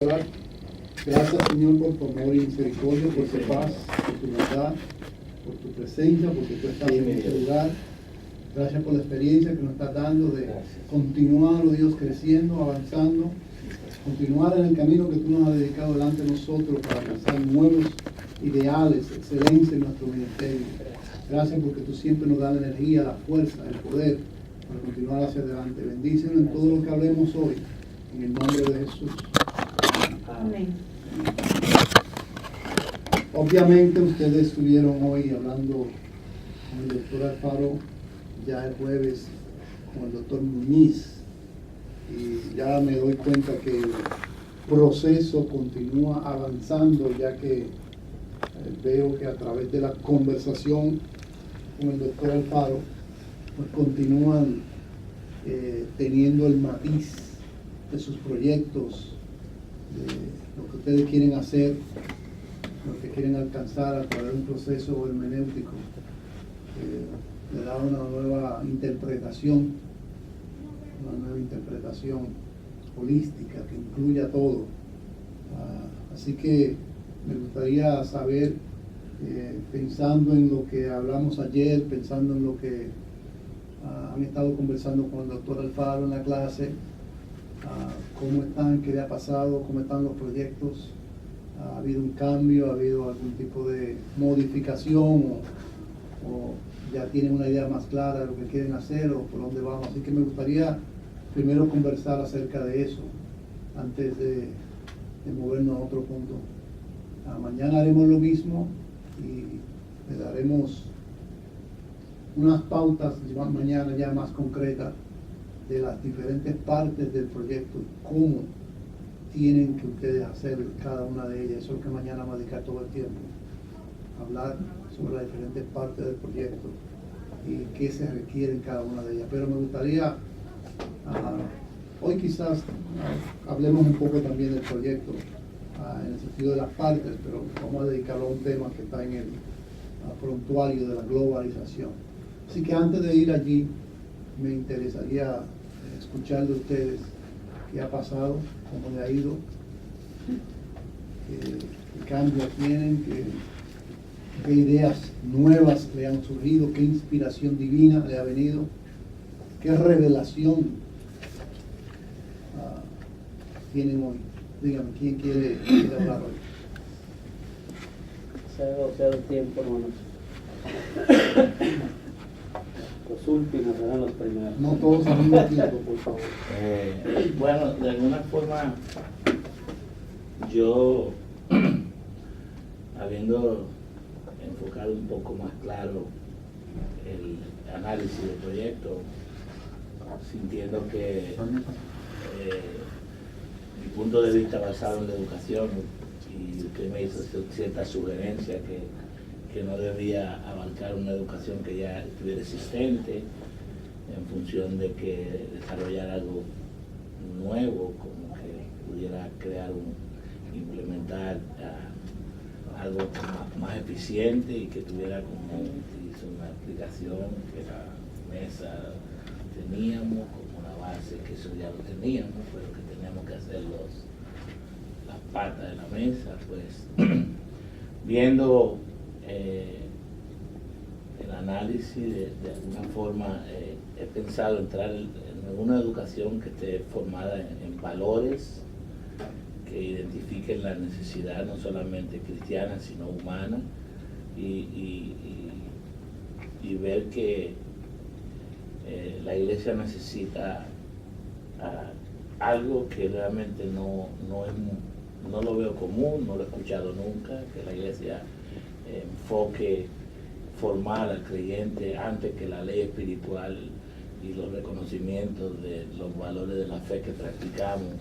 Gracias, Señor, por tu amor y misericordia, por tu paz, por tu bondad, por tu presencia, porque tú estás en este lugar. Gracias por la experiencia que nos estás dando de continuar, oh Dios, creciendo, avanzando, continuar en el camino que tú nos has dedicado delante de nosotros para alcanzar nuevos ideales, excelencia en nuestro ministerio. Gracias porque tú siempre nos das la energía, la fuerza, el poder para continuar hacia adelante. Bendícenos en todo lo que hablemos hoy, en el nombre de Jesús. Amén. Obviamente ustedes estuvieron hoy hablando con el doctor Alfaro, ya el jueves con el doctor Muñiz, y ya me doy cuenta que el proceso continúa avanzando, ya que veo que a través de la conversación con el doctor Alfaro, pues continúan teniendo el matiz de sus proyectos, de lo que ustedes quieren hacer, lo que quieren alcanzar a través de un proceso hermenéutico que le da una nueva interpretación holística que incluya todo. Así que me gustaría saber, pensando en lo que hablamos ayer, pensando en lo que han estado conversando con el doctor Alfaro en la clase, cómo están, qué le ha pasado, cómo están los proyectos, ha habido un cambio, ha habido algún tipo de modificación o ya tienen una idea más clara de lo que quieren hacer o por dónde vamos. Así que me gustaría primero conversar acerca de eso antes de movernos a otro punto. Mañana haremos lo mismo y le daremos unas pautas mañana ya más concretas de las diferentes partes del proyecto y cómo tienen que ustedes hacer cada una de ellas. Eso es lo que mañana vamos a dedicar todo el tiempo, hablar sobre las diferentes partes del proyecto y qué se requiere en cada una de ellas. Pero me gustaría, hoy quizás hablemos un poco también del proyecto, en el sentido de las partes, pero vamos a dedicarlo a un tema que está en el prontuario de la globalización. Así que antes de ir allí, me interesaría escuchar de ustedes qué ha pasado, cómo le ha ido, qué cambios tienen, qué ideas nuevas le han surgido, qué inspiración divina le ha venido, qué revelación tienen hoy. Dígame, ¿quién quiere hablar hoy? Se ha dado tiempo, hermanos. Los últimos serán los primeros. No todos al mismo tiempo, por favor. Bueno, de alguna forma, yo, habiendo enfocado un poco más claro el análisis del proyecto, sintiendo que mi punto de vista basado en la educación, y usted me hizo cierta sugerencia que no debía abarcar una educación que ya estuviera existente, en función de que desarrollar algo nuevo, como que pudiera implementar algo más eficiente y que tuviera, como hizo una explicación, que la mesa teníamos como una base, que eso ya lo teníamos, pero que teníamos que hacer las patas de la mesa, pues viendo el análisis de alguna forma, he pensado entrar en una educación que esté formada en valores que identifiquen la necesidad no solamente cristiana sino humana y ver que la iglesia necesita algo que realmente no lo veo común, no lo he escuchado nunca, que la iglesia enfoque formar al creyente antes que la ley espiritual y los reconocimientos de los valores de la fe que practicamos,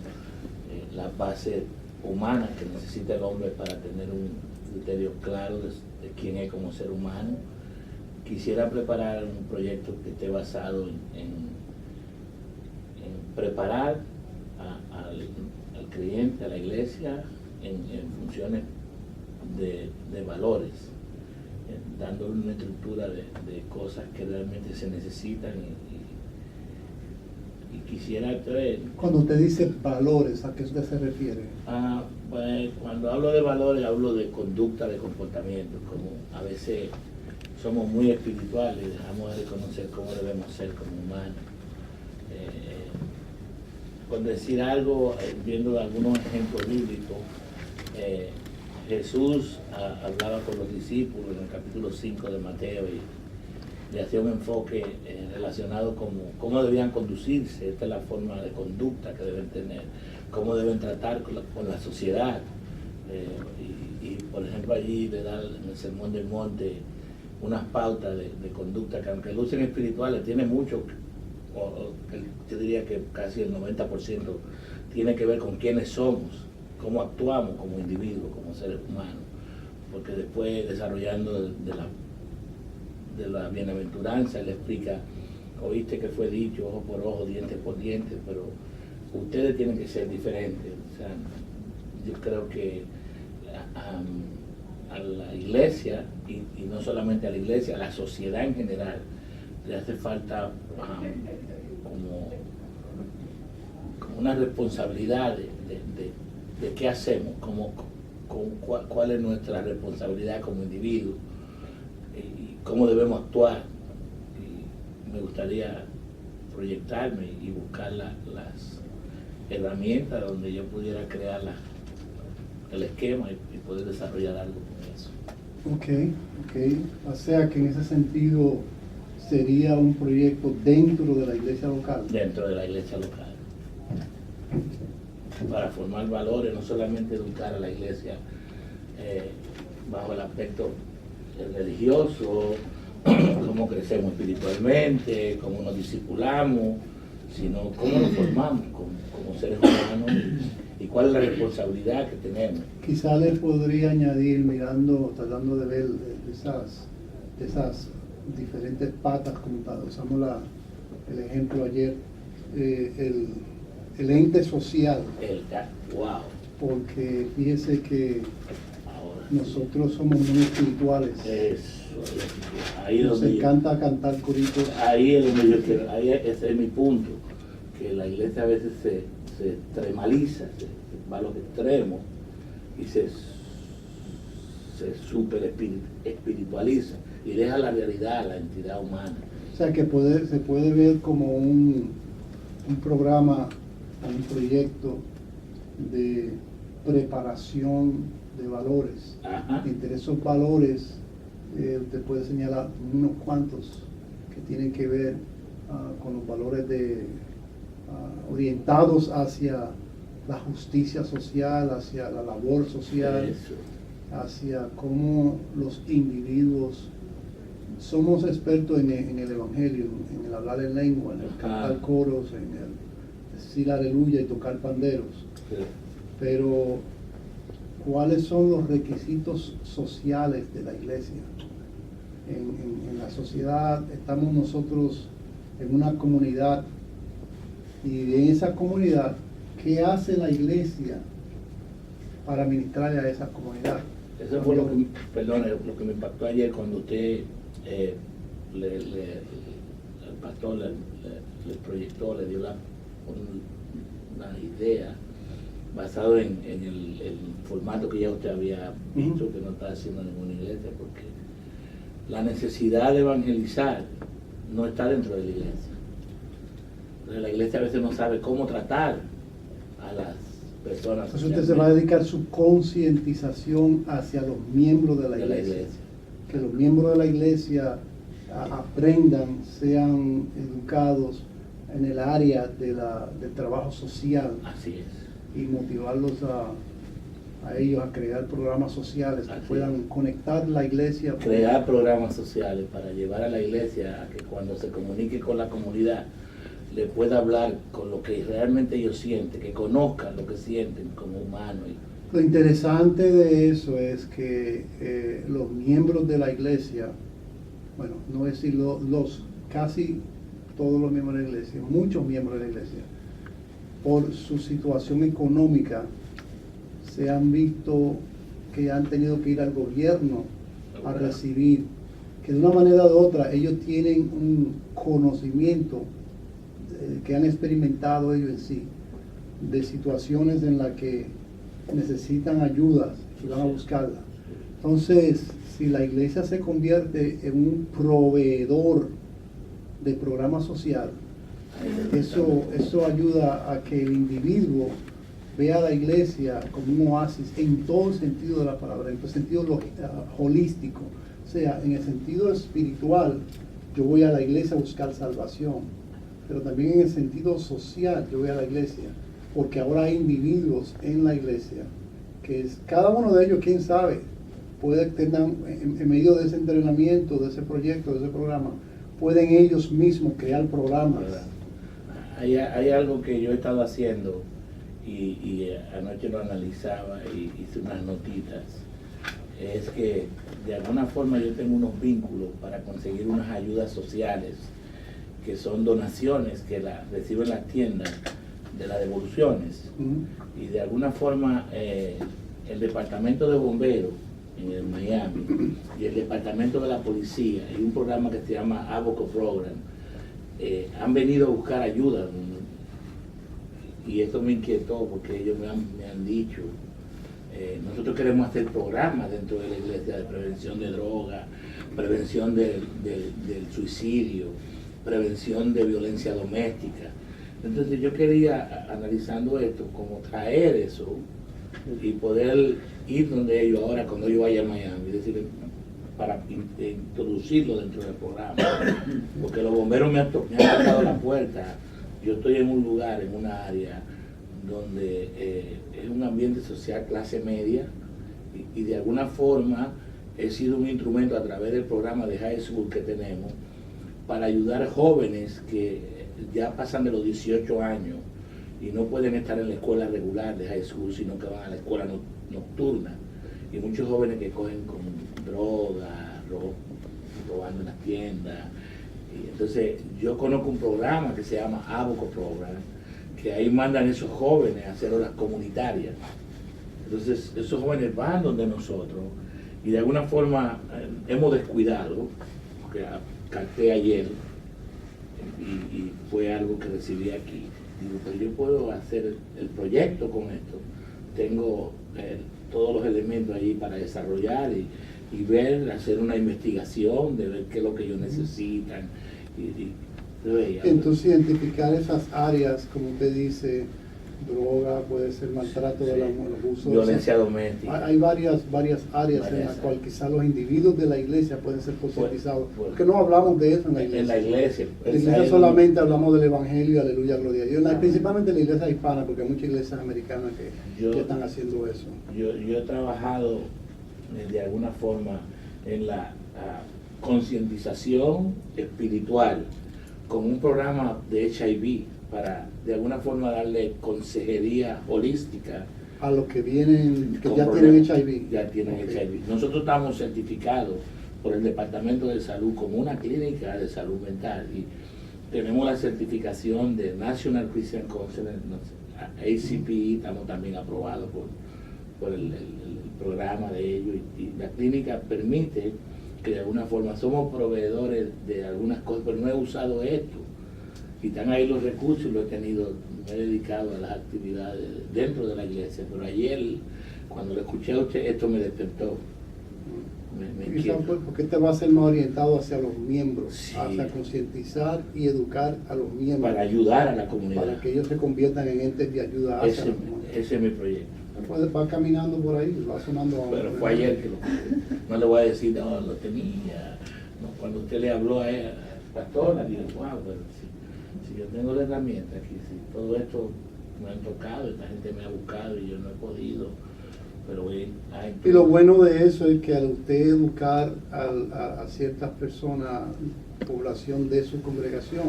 las bases humanas que necesita el hombre para tener un criterio claro de quién es como ser humano. Quisiera preparar un proyecto que esté basado en preparar al creyente, a la iglesia, en funciones de valores, dándole una estructura de cosas que realmente se necesitan y quisiera ver. Cuando usted dice valores, ¿a qué usted se refiere? Pues, cuando hablo de valores, hablo de conducta, de comportamiento, como a veces somos muy espirituales y dejamos de reconocer cómo debemos ser como humanos. Por decir algo, viendo algunos ejemplos bíblicos, Jesús hablaba con los discípulos en el capítulo 5 de Mateo y le hacía un enfoque relacionado con cómo debían conducirse. Esta es la forma de conducta que deben tener, cómo deben tratar con la sociedad. Y por ejemplo allí le da en el Sermón del Monte unas pautas de conducta que, aunque lucen espirituales, tiene mucho, yo diría que casi el 90% tiene que ver con quiénes somos, cómo actuamos como individuos, como seres humanos, porque después desarrollando de la bienaventuranza le explica, oíste que fue dicho ojo por ojo, diente por diente, pero ustedes tienen que ser diferentes. O sea, yo creo que a la iglesia, y no solamente a la iglesia, a la sociedad en general, le hace falta como una responsabilidad de qué hacemos, cuál es nuestra responsabilidad como individuo y cómo debemos actuar. Y me gustaría proyectarme y buscar las herramientas donde yo pudiera crear el esquema y poder desarrollar algo con eso. Ok. O sea que en ese sentido sería un proyecto dentro de la iglesia local. Dentro de la iglesia local. Para formar valores, no solamente educar a la iglesia bajo el aspecto religioso, cómo crecemos espiritualmente, cómo nos discipulamos, sino cómo nos formamos como seres humanos y cuál es la responsabilidad que tenemos. Quizá le podría añadir, tratando de ver esas diferentes patas, como usamos el ejemplo ayer, el ente social. Wow. Porque fíjese que Ahora, nosotros somos muy espirituales. Ahí Nos encanta cantar coritos. Ahí es donde yo quiero, ese es mi punto, que la iglesia a veces se extremaliza, se va a los extremos y se super espiritualiza y deja la realidad, la entidad humana. O sea que se puede ver como un programa, un proyecto de preparación de valores. Ajá. Entre esos valores usted puede señalar unos cuantos que tienen que ver con los valores orientados hacia la justicia social, hacia la labor social. Eso. Hacia cómo los individuos somos expertos en el evangelio, en el hablar en lengua, en el cantar coros, en el decir aleluya y tocar panderos. Sí. Pero ¿cuáles son los requisitos sociales de la iglesia? En la sociedad estamos nosotros en una comunidad, y en esa comunidad, ¿qué hace la iglesia para ministrarle a esa comunidad? Eso fue lo que me impactó ayer cuando usted, el pastor le proyectó, le dio una idea basado en el formato que ya usted había visto, que no está haciendo ninguna iglesia, porque la necesidad de evangelizar no está dentro de la iglesia. Entonces, la iglesia a veces no sabe cómo tratar a las personas. Entonces usted se va a dedicar su concientización hacia los miembros de la iglesia. Que los miembros de la iglesia aprendan, sean educados en el área del trabajo social. Así es. Y motivarlos a ellos a crear programas sociales que puedan conectar la iglesia. Crear programas sociales para llevar a la iglesia a que cuando se comunique con la comunidad le pueda hablar con lo que realmente ellos sienten, que conozcan lo que sienten como humanos. Lo interesante de eso es que los miembros de la iglesia, bueno, no decir casi todos los miembros de la iglesia, muchos miembros de la iglesia, por su situación económica, se han visto que han tenido que ir al gobierno a recibir, que de una manera u otra ellos tienen un conocimiento que han experimentado ellos en sí, de situaciones en las que necesitan ayuda y van a buscarla. Entonces, si la iglesia se convierte en un proveedor de programa social, eso ayuda a que el individuo vea a la iglesia como un oasis en todo el sentido de la palabra, en el sentido holístico. O sea, en el sentido espiritual, yo voy a la iglesia a buscar salvación, pero también en el sentido social, yo voy a la iglesia, porque ahora hay individuos en la iglesia, que es, cada uno de ellos, quién sabe, puede tener, en medio de ese entrenamiento, de ese proyecto, de ese programa, pueden ellos mismos crear programas. Hay algo que yo he estado haciendo y anoche lo analizaba y hice unas notitas. Es que de alguna forma yo tengo unos vínculos para conseguir unas ayudas sociales, que son donaciones que reciben las tiendas de las devoluciones. Y de alguna forma el departamento de bomberos en el Miami y el departamento de la policía y un programa que se llama Advocate Program han venido a buscar ayuda, y esto me inquietó porque ellos me han dicho, nosotros queremos hacer programas dentro de la iglesia de prevención de droga, prevención del suicidio, prevención de violencia doméstica. Entonces yo quería, analizando esto, como traer eso y poder ir donde ellos ahora, cuando yo vaya a Miami, decir, para introducirlo dentro del programa, porque los bomberos me han tocado la puerta. Yo estoy en un lugar, en una área donde es un ambiente social clase media, y de alguna forma he sido un instrumento a través del programa de High School que tenemos para ayudar a jóvenes que ya pasan de los 18 años y no pueden estar en la escuela regular de High School, sino que van a la escuela nocturna. Y muchos jóvenes que cogen con droga, robando en las tiendas. Y entonces yo conozco un programa que se llama Advocate Program, que ahí mandan esos jóvenes a hacer horas comunitarias. Entonces esos jóvenes van donde nosotros y de alguna forma hemos descuidado, porque capté ayer y fue algo que recibí aquí. Digo, pero yo puedo hacer el proyecto con esto. Tengo todos los elementos ahí para desarrollar y ver, hacer una investigación de ver qué es lo que ellos necesitan. Entonces identificar esas áreas, como usted dice, droga, puede ser maltrato de la mujer, abuso, violencia doméstica. Hay varias áreas en las cuales quizás los individuos de la iglesia pueden ser concientizados. Porque no hablamos de eso en la iglesia. En la iglesia. En la iglesia solamente hablamos del evangelio, aleluya, gloria a Dios. Principalmente en la iglesia hispana, porque hay muchas iglesias americanas que están haciendo eso. Yo he trabajado de alguna forma en la concientización espiritual con un programa de HIV para de alguna forma darle consejería holística a los que vienen, que ya tienen HIV. Ya tienen HIV. Nosotros estamos certificados por el Departamento de Salud como una clínica de salud mental y tenemos la certificación de National Christian Counseling, ACP, estamos también aprobados por el programa de ellos y la clínica permite que de alguna forma somos proveedores de algunas cosas, pero no he usado esto. Y están ahí los recursos, me he dedicado a las actividades dentro de la iglesia. Pero ayer, cuando lo escuché a usted, esto me despertó. Porque este va a ser más orientado hacia los miembros, sí, hacia concientizar y educar a los miembros. Para ayudar a la comunidad. Para que ellos se conviertan en entes de ayuda hacia la comunidad. Ese es mi proyecto. Va caminando por ahí, va sonando. Pero fue ayer que no le voy a decir, no, lo tenía. No, cuando usted le habló a ella, pastora, digo, wow, pero si yo tengo la herramienta aquí, si todo esto me han tocado, esta gente me ha buscado y yo no he podido, pero y lo bueno de eso es que al usted educar a ciertas personas, población de su congregación,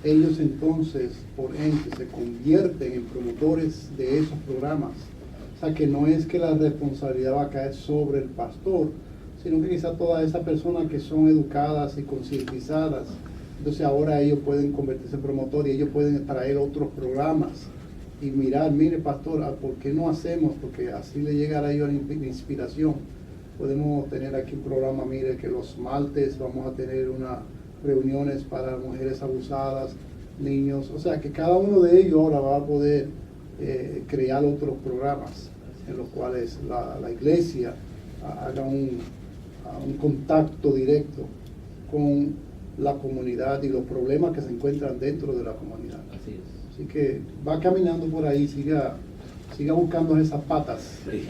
ellos entonces, por ende, se convierten en promotores de esos programas. O sea, que no es que la responsabilidad va a caer sobre el pastor, sino que quizás todas esas personas que son educadas y concientizadas, entonces ahora ellos pueden convertirse en promotores y ellos pueden traer otros programas y mirar, mire pastor, ¿por qué no hacemos? Porque así le llegará a ellos la inspiración. Podemos tener aquí un programa, mire, que los martes vamos a tener unas reuniones para mujeres abusadas, niños. O sea que cada uno de ellos ahora va a poder crear otros programas en los cuales la iglesia haga un contacto directo con la comunidad y los problemas que se encuentran dentro de la comunidad. Así es. Así que va caminando por ahí, siga buscando esas patas. Sí.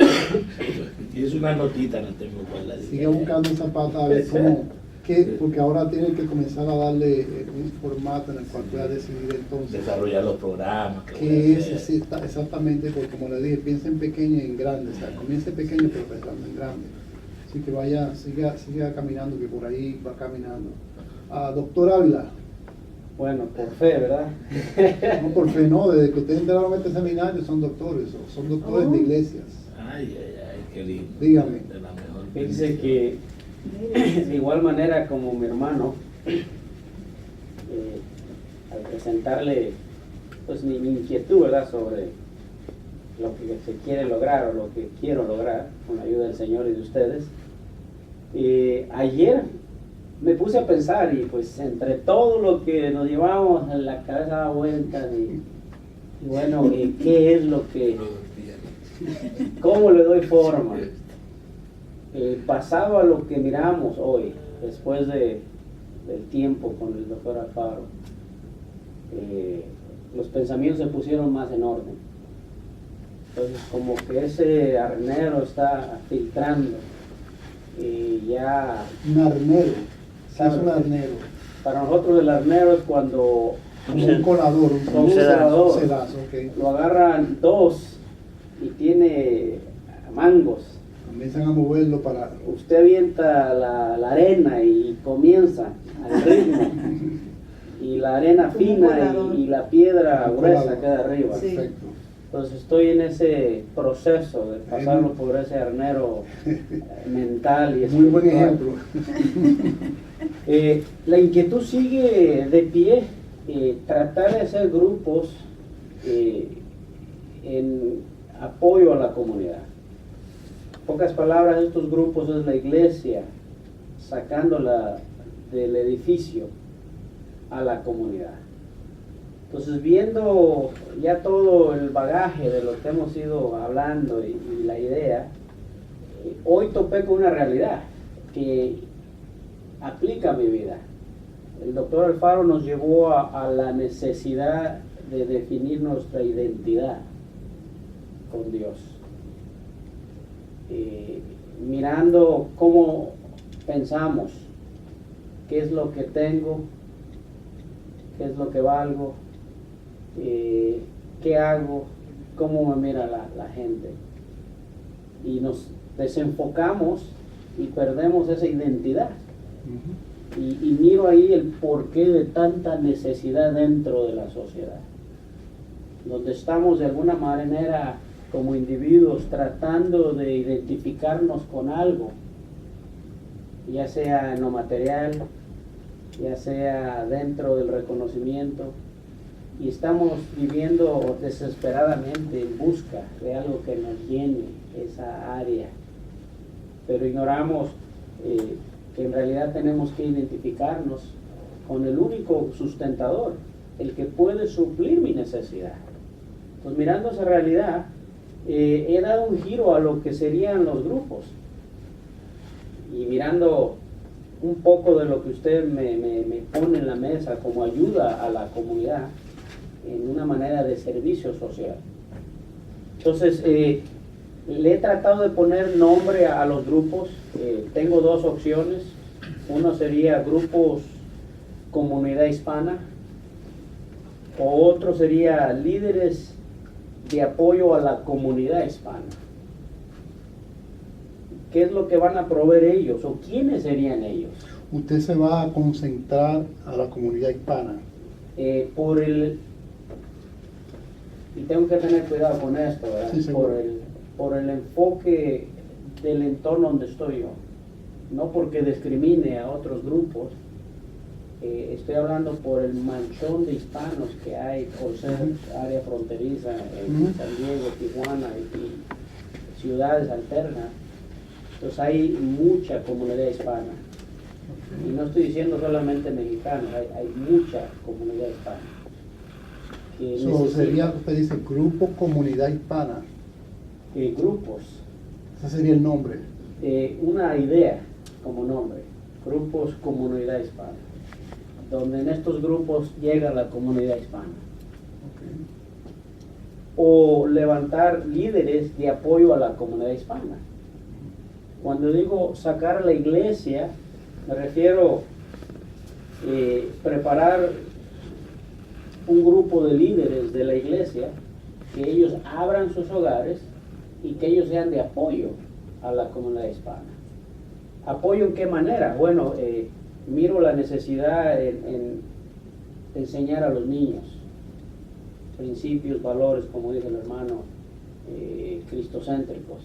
Y es una notita, no tengo cuál la Siga buscando esas patas a ver cómo, porque ahora tiene que comenzar a darle un formato en el cual pueda decidir entonces desarrollar los programas. qué es exactamente, porque como le dije, piensa en pequeño y en grande, o sea, comience pequeño pero pensando en grande. Así que siga caminando, que por ahí va caminando. Doctor Ávila. Bueno, por fe, ¿verdad? No, por fe no, desde que ustedes entraron a este seminario son doctores de iglesias. Ay, qué lindo. Dígame. De la mejor. Fíjese que de igual manera como mi hermano, al presentarle pues mi inquietud, ¿verdad?, sobre lo que se quiere lograr o lo que quiero lograr con la ayuda del Señor y de ustedes, ayer me puse a pensar y pues entre todo lo que nos llevamos en la cabeza daba vueltas y bueno, ¿qué es lo que, cómo le doy forma? Pasado a lo que miramos hoy, después del tiempo con el doctor Alfaro, los pensamientos se pusieron más en orden. Entonces como que ese arnero está filtrando y ya... Un arnero. ¿Qué es un arnero? Para nosotros el arnero es cuando Como un colador, un celador, sedazo, okay. lo agarran dos y tiene mangos. Comienzan a moverlo para... Usted avienta la arena y comienza al ritmo. Y la arena Como un fina colador. y la piedra Un gruesa colador. queda arriba. Sí. Perfecto. Entonces estoy en ese proceso de pasarlo por ese arnero mental y Muy buen espiritual. ejemplo. La inquietud sigue de pie, tratar de hacer grupos en apoyo a la comunidad. En pocas palabras, estos grupos es la iglesia sacándola del edificio a la comunidad. Entonces, viendo ya todo el bagaje de lo que hemos ido hablando y la idea, hoy topé con una realidad que aplica a mi vida. El doctor Alfaro nos llevó a la necesidad de definir nuestra identidad con Dios. Mirando cómo pensamos, qué es lo que tengo, qué es lo que valgo, qué hago, cómo me mira la gente. Y nos desenfocamos y perdemos esa identidad. Y miro ahí el porqué de tanta necesidad dentro de la sociedad, donde estamos de alguna manera como individuos tratando de identificarnos con algo, ya sea en lo material, ya sea dentro del reconocimiento, y estamos viviendo desesperadamente en busca de algo que nos llene esa área, pero ignoramos que en realidad tenemos que identificarnos con el único sustentador, el que puede suplir mi necesidad. Pues mirando esa realidad, he dado un giro a lo que serían los grupos, y mirando un poco de lo que usted me pone en la mesa como ayuda a la comunidad en una manera de servicio social. Entonces, le he tratado de poner nombre a los grupos. Tengo dos opciones. Uno sería grupos comunidad hispana, o otro sería líderes de apoyo a la comunidad hispana. ¿Qué es lo que van a proveer ellos o quiénes serían ellos? Usted se va a concentrar a la comunidad hispana. Y tengo que tener cuidado con esto, ¿verdad? Sí, por el enfoque del entorno donde estoy yo, no porque discrimine a otros grupos. Estoy hablando por el manchón de hispanos que hay por ser área fronteriza en San Diego, Tijuana y ciudades alternas. Entonces hay mucha comunidad hispana. Y no estoy diciendo solamente mexicanos, hay mucha comunidad hispana. que Eso necesita sería, usted dice, Grupo Comunidad Hispana. grupos. Ese sería el nombre. Una idea como nombre, grupos Comunidad Hispana, donde en estos grupos llega la comunidad hispana. Okay. O levantar líderes de apoyo a la comunidad hispana. Cuando digo sacar a la iglesia, me refiero preparar un grupo de líderes de la iglesia, que ellos abran sus hogares y que ellos sean de apoyo a la comunidad hispana. ¿Apoyo en qué manera? Bueno, miro la necesidad en enseñar a los niños principios, valores, como dice el hermano, cristocéntricos,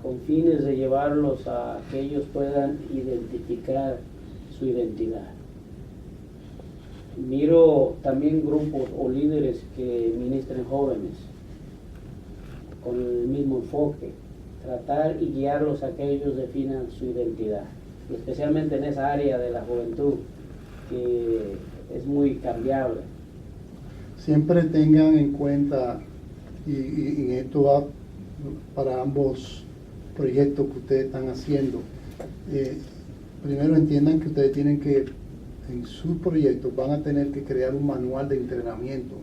con fines de llevarlos a que ellos puedan identificar su identidad. Miro también grupos o líderes que ministren jóvenes con el mismo enfoque, tratar y guiarlos a que ellos definan su identidad, y especialmente en esa área de la juventud que es muy cambiable. Siempre tengan en cuenta, y esto va para ambos proyectos que ustedes están haciendo, primero entiendan que ustedes tienen que, en sus proyectos, van a tener que crear un manual de entrenamiento.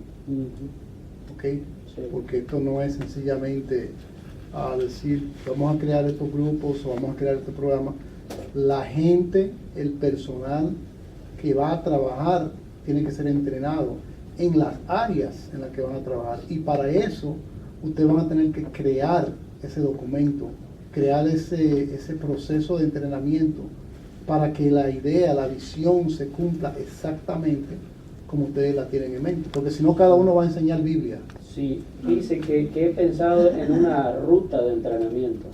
¿Ok? Sí. Porque esto no es sencillamente decir, vamos a crear estos grupos o vamos a crear este programa. La gente, el personal que va a trabajar, tiene que ser entrenado en las áreas en las que van a trabajar. Y para eso, ustedes van a tener que crear ese documento, crear ese proceso de entrenamiento para que la idea, la visión se cumpla exactamente como ustedes la tienen en mente. Porque si no, cada uno va a enseñar Biblia. Sí, dice que he pensado en una ruta de entrenamiento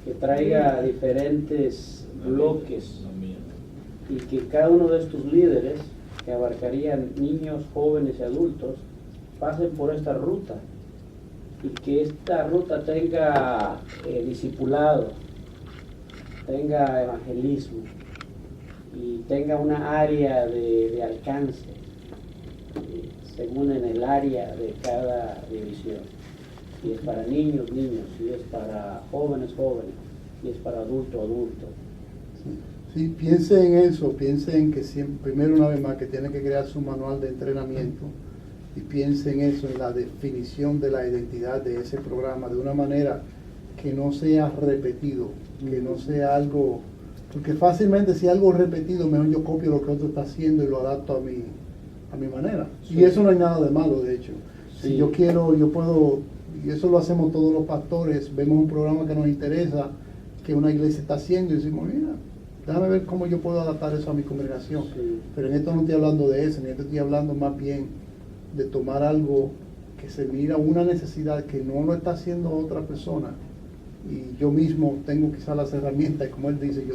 que traiga diferentes bloques y que cada uno de estos líderes, que abarcarían niños, jóvenes y adultos, pasen por esta ruta y que esta ruta tenga discipulado, tenga evangelismo y tenga una área de alcance según en el área de cada división. Si es para niños, niños, si es para jóvenes, jóvenes, si es para adulto, adulto. Sí, piensen en eso, piensen que siempre, primero una vez más, que tienen que crear su manual de entrenamiento, y piensen eso en la definición de la identidad de ese programa, de una manera que no sea repetido, que no sea algo, porque fácilmente si algo es repetido, mejor yo copio lo que otro está haciendo y lo adapto a mi manera. Sí. Y eso no hay nada de malo, de hecho. Sí. Si yo quiero, yo puedo, y eso lo hacemos todos los pastores, vemos un programa que nos interesa, que una iglesia está haciendo, y decimos, mira, déjame ver cómo yo puedo adaptar eso a mi congregación. Sí. Pero en esto no estoy hablando de eso, en esto estoy hablando más bien de tomar algo que se mira una necesidad que no lo está haciendo otra persona, y yo mismo tengo quizás las herramientas, y como él dice,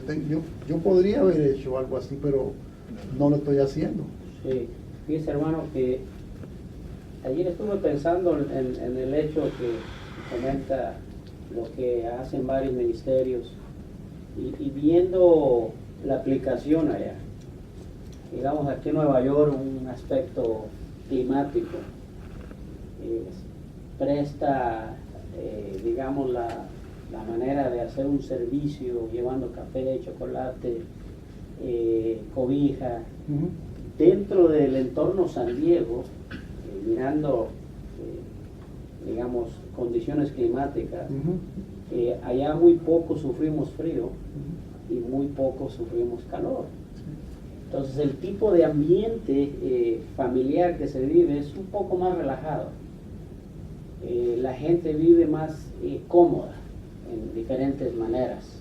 yo podría haber hecho algo así, pero no lo estoy haciendo. Sí, fíjese hermano que ayer estuve pensando en el hecho que comenta lo que hacen varios ministerios y viendo la aplicación allá. Digamos aquí en Nueva York un aspecto climático presta digamos la manera de hacer un servicio llevando café, chocolate, cobija. Dentro del entorno San Diego, mirando, digamos, condiciones climáticas, allá muy poco sufrimos frío y muy poco sufrimos calor. Entonces el tipo de ambiente familiar que se vive es un poco más relajado. La gente vive más cómoda en diferentes maneras.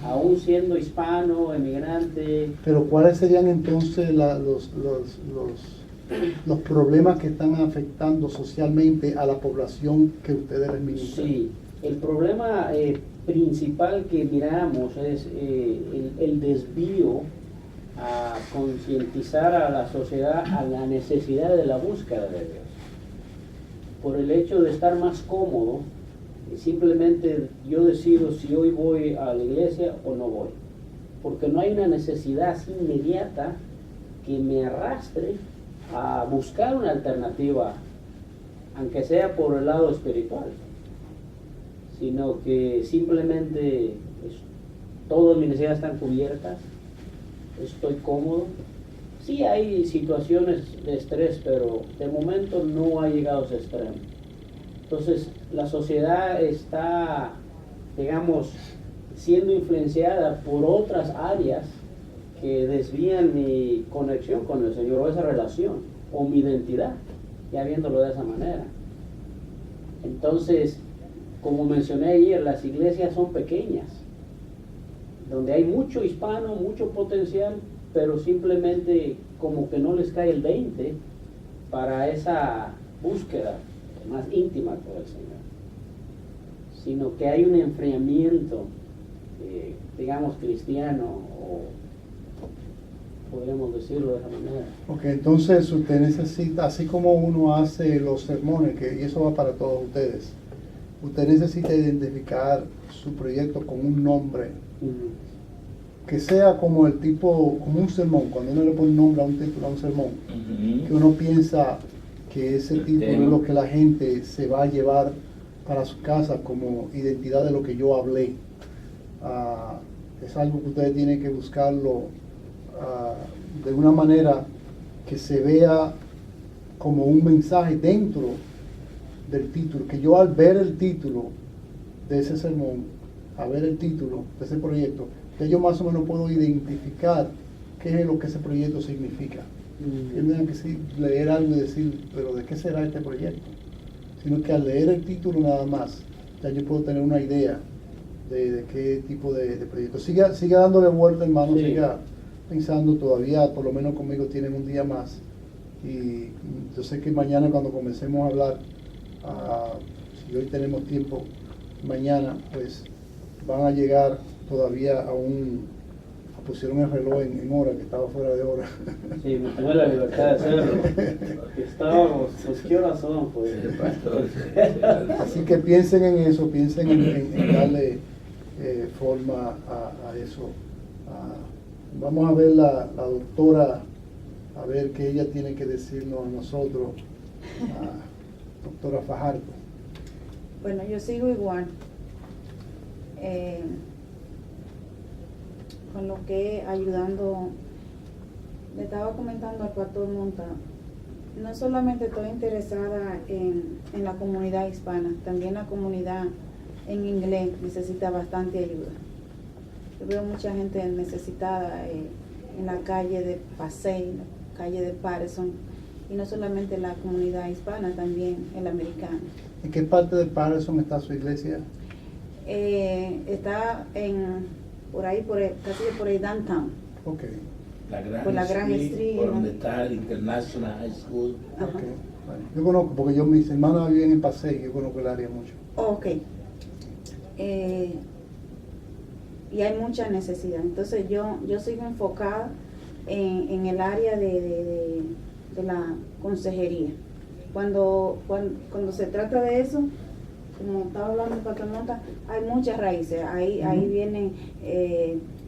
Aún siendo hispano, emigrante. Pero ¿cuáles serían entonces los problemas que están afectando socialmente a la población que ustedes les ministran? Sí, el problema principal que miramos es el desvío a concientizar a la sociedad a la necesidad de la búsqueda de Dios. Por el hecho de estar más cómodo, simplemente yo decido si hoy voy a la iglesia o no voy, porque no hay una necesidad así inmediata que me arrastre a buscar una alternativa, aunque sea por el lado espiritual, sino que simplemente todas mis necesidades están cubiertas, estoy cómodo. Sí hay situaciones de estrés, pero de momento no ha llegado a ese extremo. Entonces la sociedad está, digamos, siendo influenciada por otras áreas que desvían mi conexión con el Señor, o esa relación, o mi identidad, ya viéndolo de esa manera. Entonces, como mencioné ayer, las iglesias son pequeñas, donde hay mucho hispano, mucho potencial, pero simplemente como que no les cae el 20 para esa búsqueda más íntima con el Señor, sino que hay un enfriamiento, digamos, cristiano, o podríamos decirlo de esa manera. Ok, entonces usted necesita, así como uno hace los sermones, y eso va para todos ustedes, usted necesita identificar su proyecto con un nombre, que sea como el tipo, como un sermón, cuando uno le pone un nombre a un título, a un sermón, que uno piensa que ese título es lo que la gente se va a llevar para su casa como identidad de lo que yo hablé. Es algo que ustedes tienen que buscarlo de una manera que se vea como un mensaje dentro del título, que yo al ver el título de ese sermón, a ver el título de ese proyecto, que yo más o menos puedo identificar qué es lo que ese proyecto significa. Que no tengan que leer algo y decir, pero ¿de qué será este proyecto? Sino que al leer el título nada más, ya yo puedo tener una idea de qué tipo de proyecto. Siga dándole vuelta, hermano, Sí. siga pensando. Todavía, por lo menos conmigo, tienen un día más. Y yo sé que mañana cuando comencemos a hablar, si hoy tenemos tiempo, mañana pues van a llegar todavía pusieron el reloj en hora, que estaba fuera de hora. Sí, me tomé la libertad de hacerlo. Estábamos, pues qué horas son, pues. Así que piensen en eso, piensen en darle forma a eso. Vamos a ver la doctora, a ver qué ella tiene que decirnos a nosotros, doctora Fajardo. Bueno, yo sigo igual. Con lo que ayudando, le estaba comentando al pastor Monta, no solamente estoy interesada en la comunidad hispana, también la comunidad en inglés necesita bastante ayuda. Yo veo mucha gente necesitada en la calle de Pasey, en la calle de Patterson, y no solamente la comunidad hispana, también el americano. ¿En qué parte de Patterson está su iglesia? Está casi por ahí downtown. Ok. Por la Grand Street, por ¿no? donde está el International High School. Ajá. Okay. Vale. Yo conozco, porque mis hermanos viven en Pasey, yo conozco el área mucho. Ok. Y hay mucha necesidad. Entonces yo sigo enfocada en el área de la consejería. Cuando se trata de eso, como estaba hablando el pastor Monta, hay muchas raíces. Ahí vienen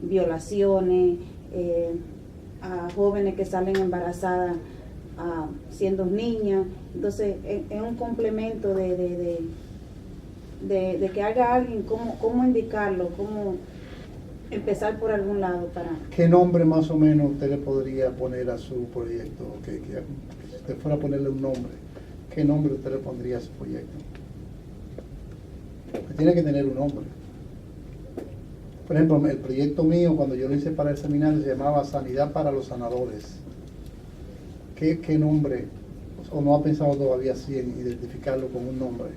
violaciones, a jóvenes que salen embarazadas siendo niñas. Entonces es un complemento de que haga alguien cómo indicarlo, cómo empezar por algún lado para... ¿Qué nombre más o menos usted le podría poner a su proyecto? Que si usted fuera a ponerle un nombre, ¿qué nombre usted le pondría a su proyecto? Tiene que tener un nombre. Por ejemplo, el proyecto mío, cuando yo lo hice para el seminario, se llamaba Sanidad para los Sanadores. ¿Qué nombre? ¿O no ha pensado todavía así en identificarlo con un nombre?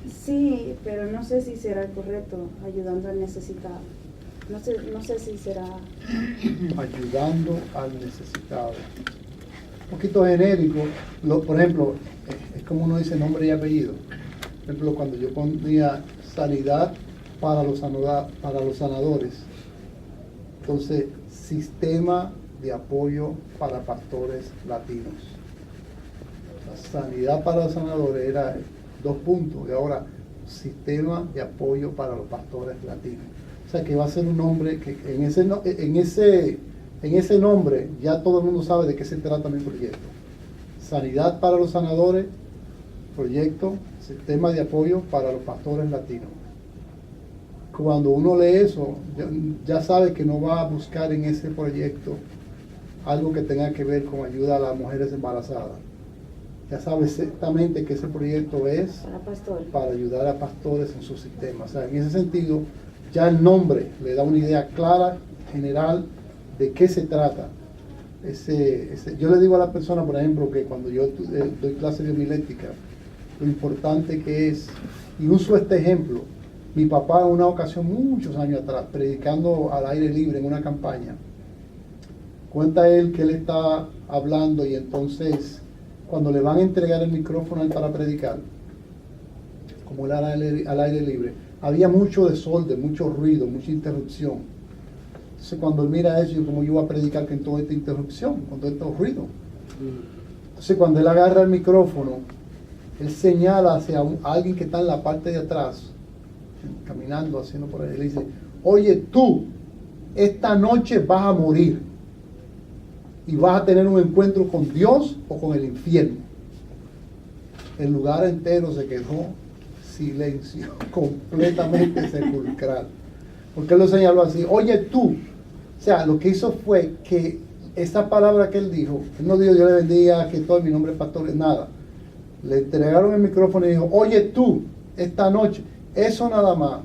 Sí, pero no sé si será el correcto, ayudando al necesitado. No sé si será... Ayudando al necesitado. Un poquito genérico. Por ejemplo, es como uno dice nombre y apellido. Por ejemplo, cuando yo ponía sanidad para los sanadores, entonces sistema de apoyo para pastores latinos. La sanidad para los sanadores era 2 puntos, y ahora sistema de apoyo para los pastores latinos. O sea que va a ser un nombre que en ese nombre ya todo el mundo sabe de qué se trata mi proyecto. Sanidad para los Sanadores, proyecto, sistema de apoyo para los pastores latinos. Cuando uno lee eso, ya sabe que no va a buscar en ese proyecto algo que tenga que ver con ayuda a las mujeres embarazadas. Ya sabe exactamente que ese proyecto es Para pastores. para ayudar a pastores en su sistema. O sea, en ese sentido, ya el nombre le da una idea clara, general, de qué se trata. Yo le digo a la persona, por ejemplo, que cuando yo doy clase de biomimética, lo importante que es, y uso este ejemplo, mi papá en una ocasión, muchos años atrás, predicando al aire libre en una campaña, cuenta él que él está hablando y entonces cuando le van a entregar el micrófono a él para predicar, como él al aire libre, había mucho desorden, mucho ruido, mucha interrupción. Entonces cuando él mira eso, como yo voy a predicar con toda esta interrupción, con todo este ruido. Entonces cuando él agarra el micrófono, él señala hacia alguien que está en la parte de atrás, caminando, haciendo por ahí, le dice, oye tú, esta noche vas a morir y vas a tener un encuentro con Dios o con el infierno. El lugar entero se quedó silencio, completamente sepulcral. Porque él lo señaló así, oye tú. O sea, lo que hizo fue que esa palabra que él dijo, él no dijo Dios le bendiga, que todo mi nombre es pastor, nada. Le entregaron el micrófono y dijo, oye tú, esta noche, eso nada más,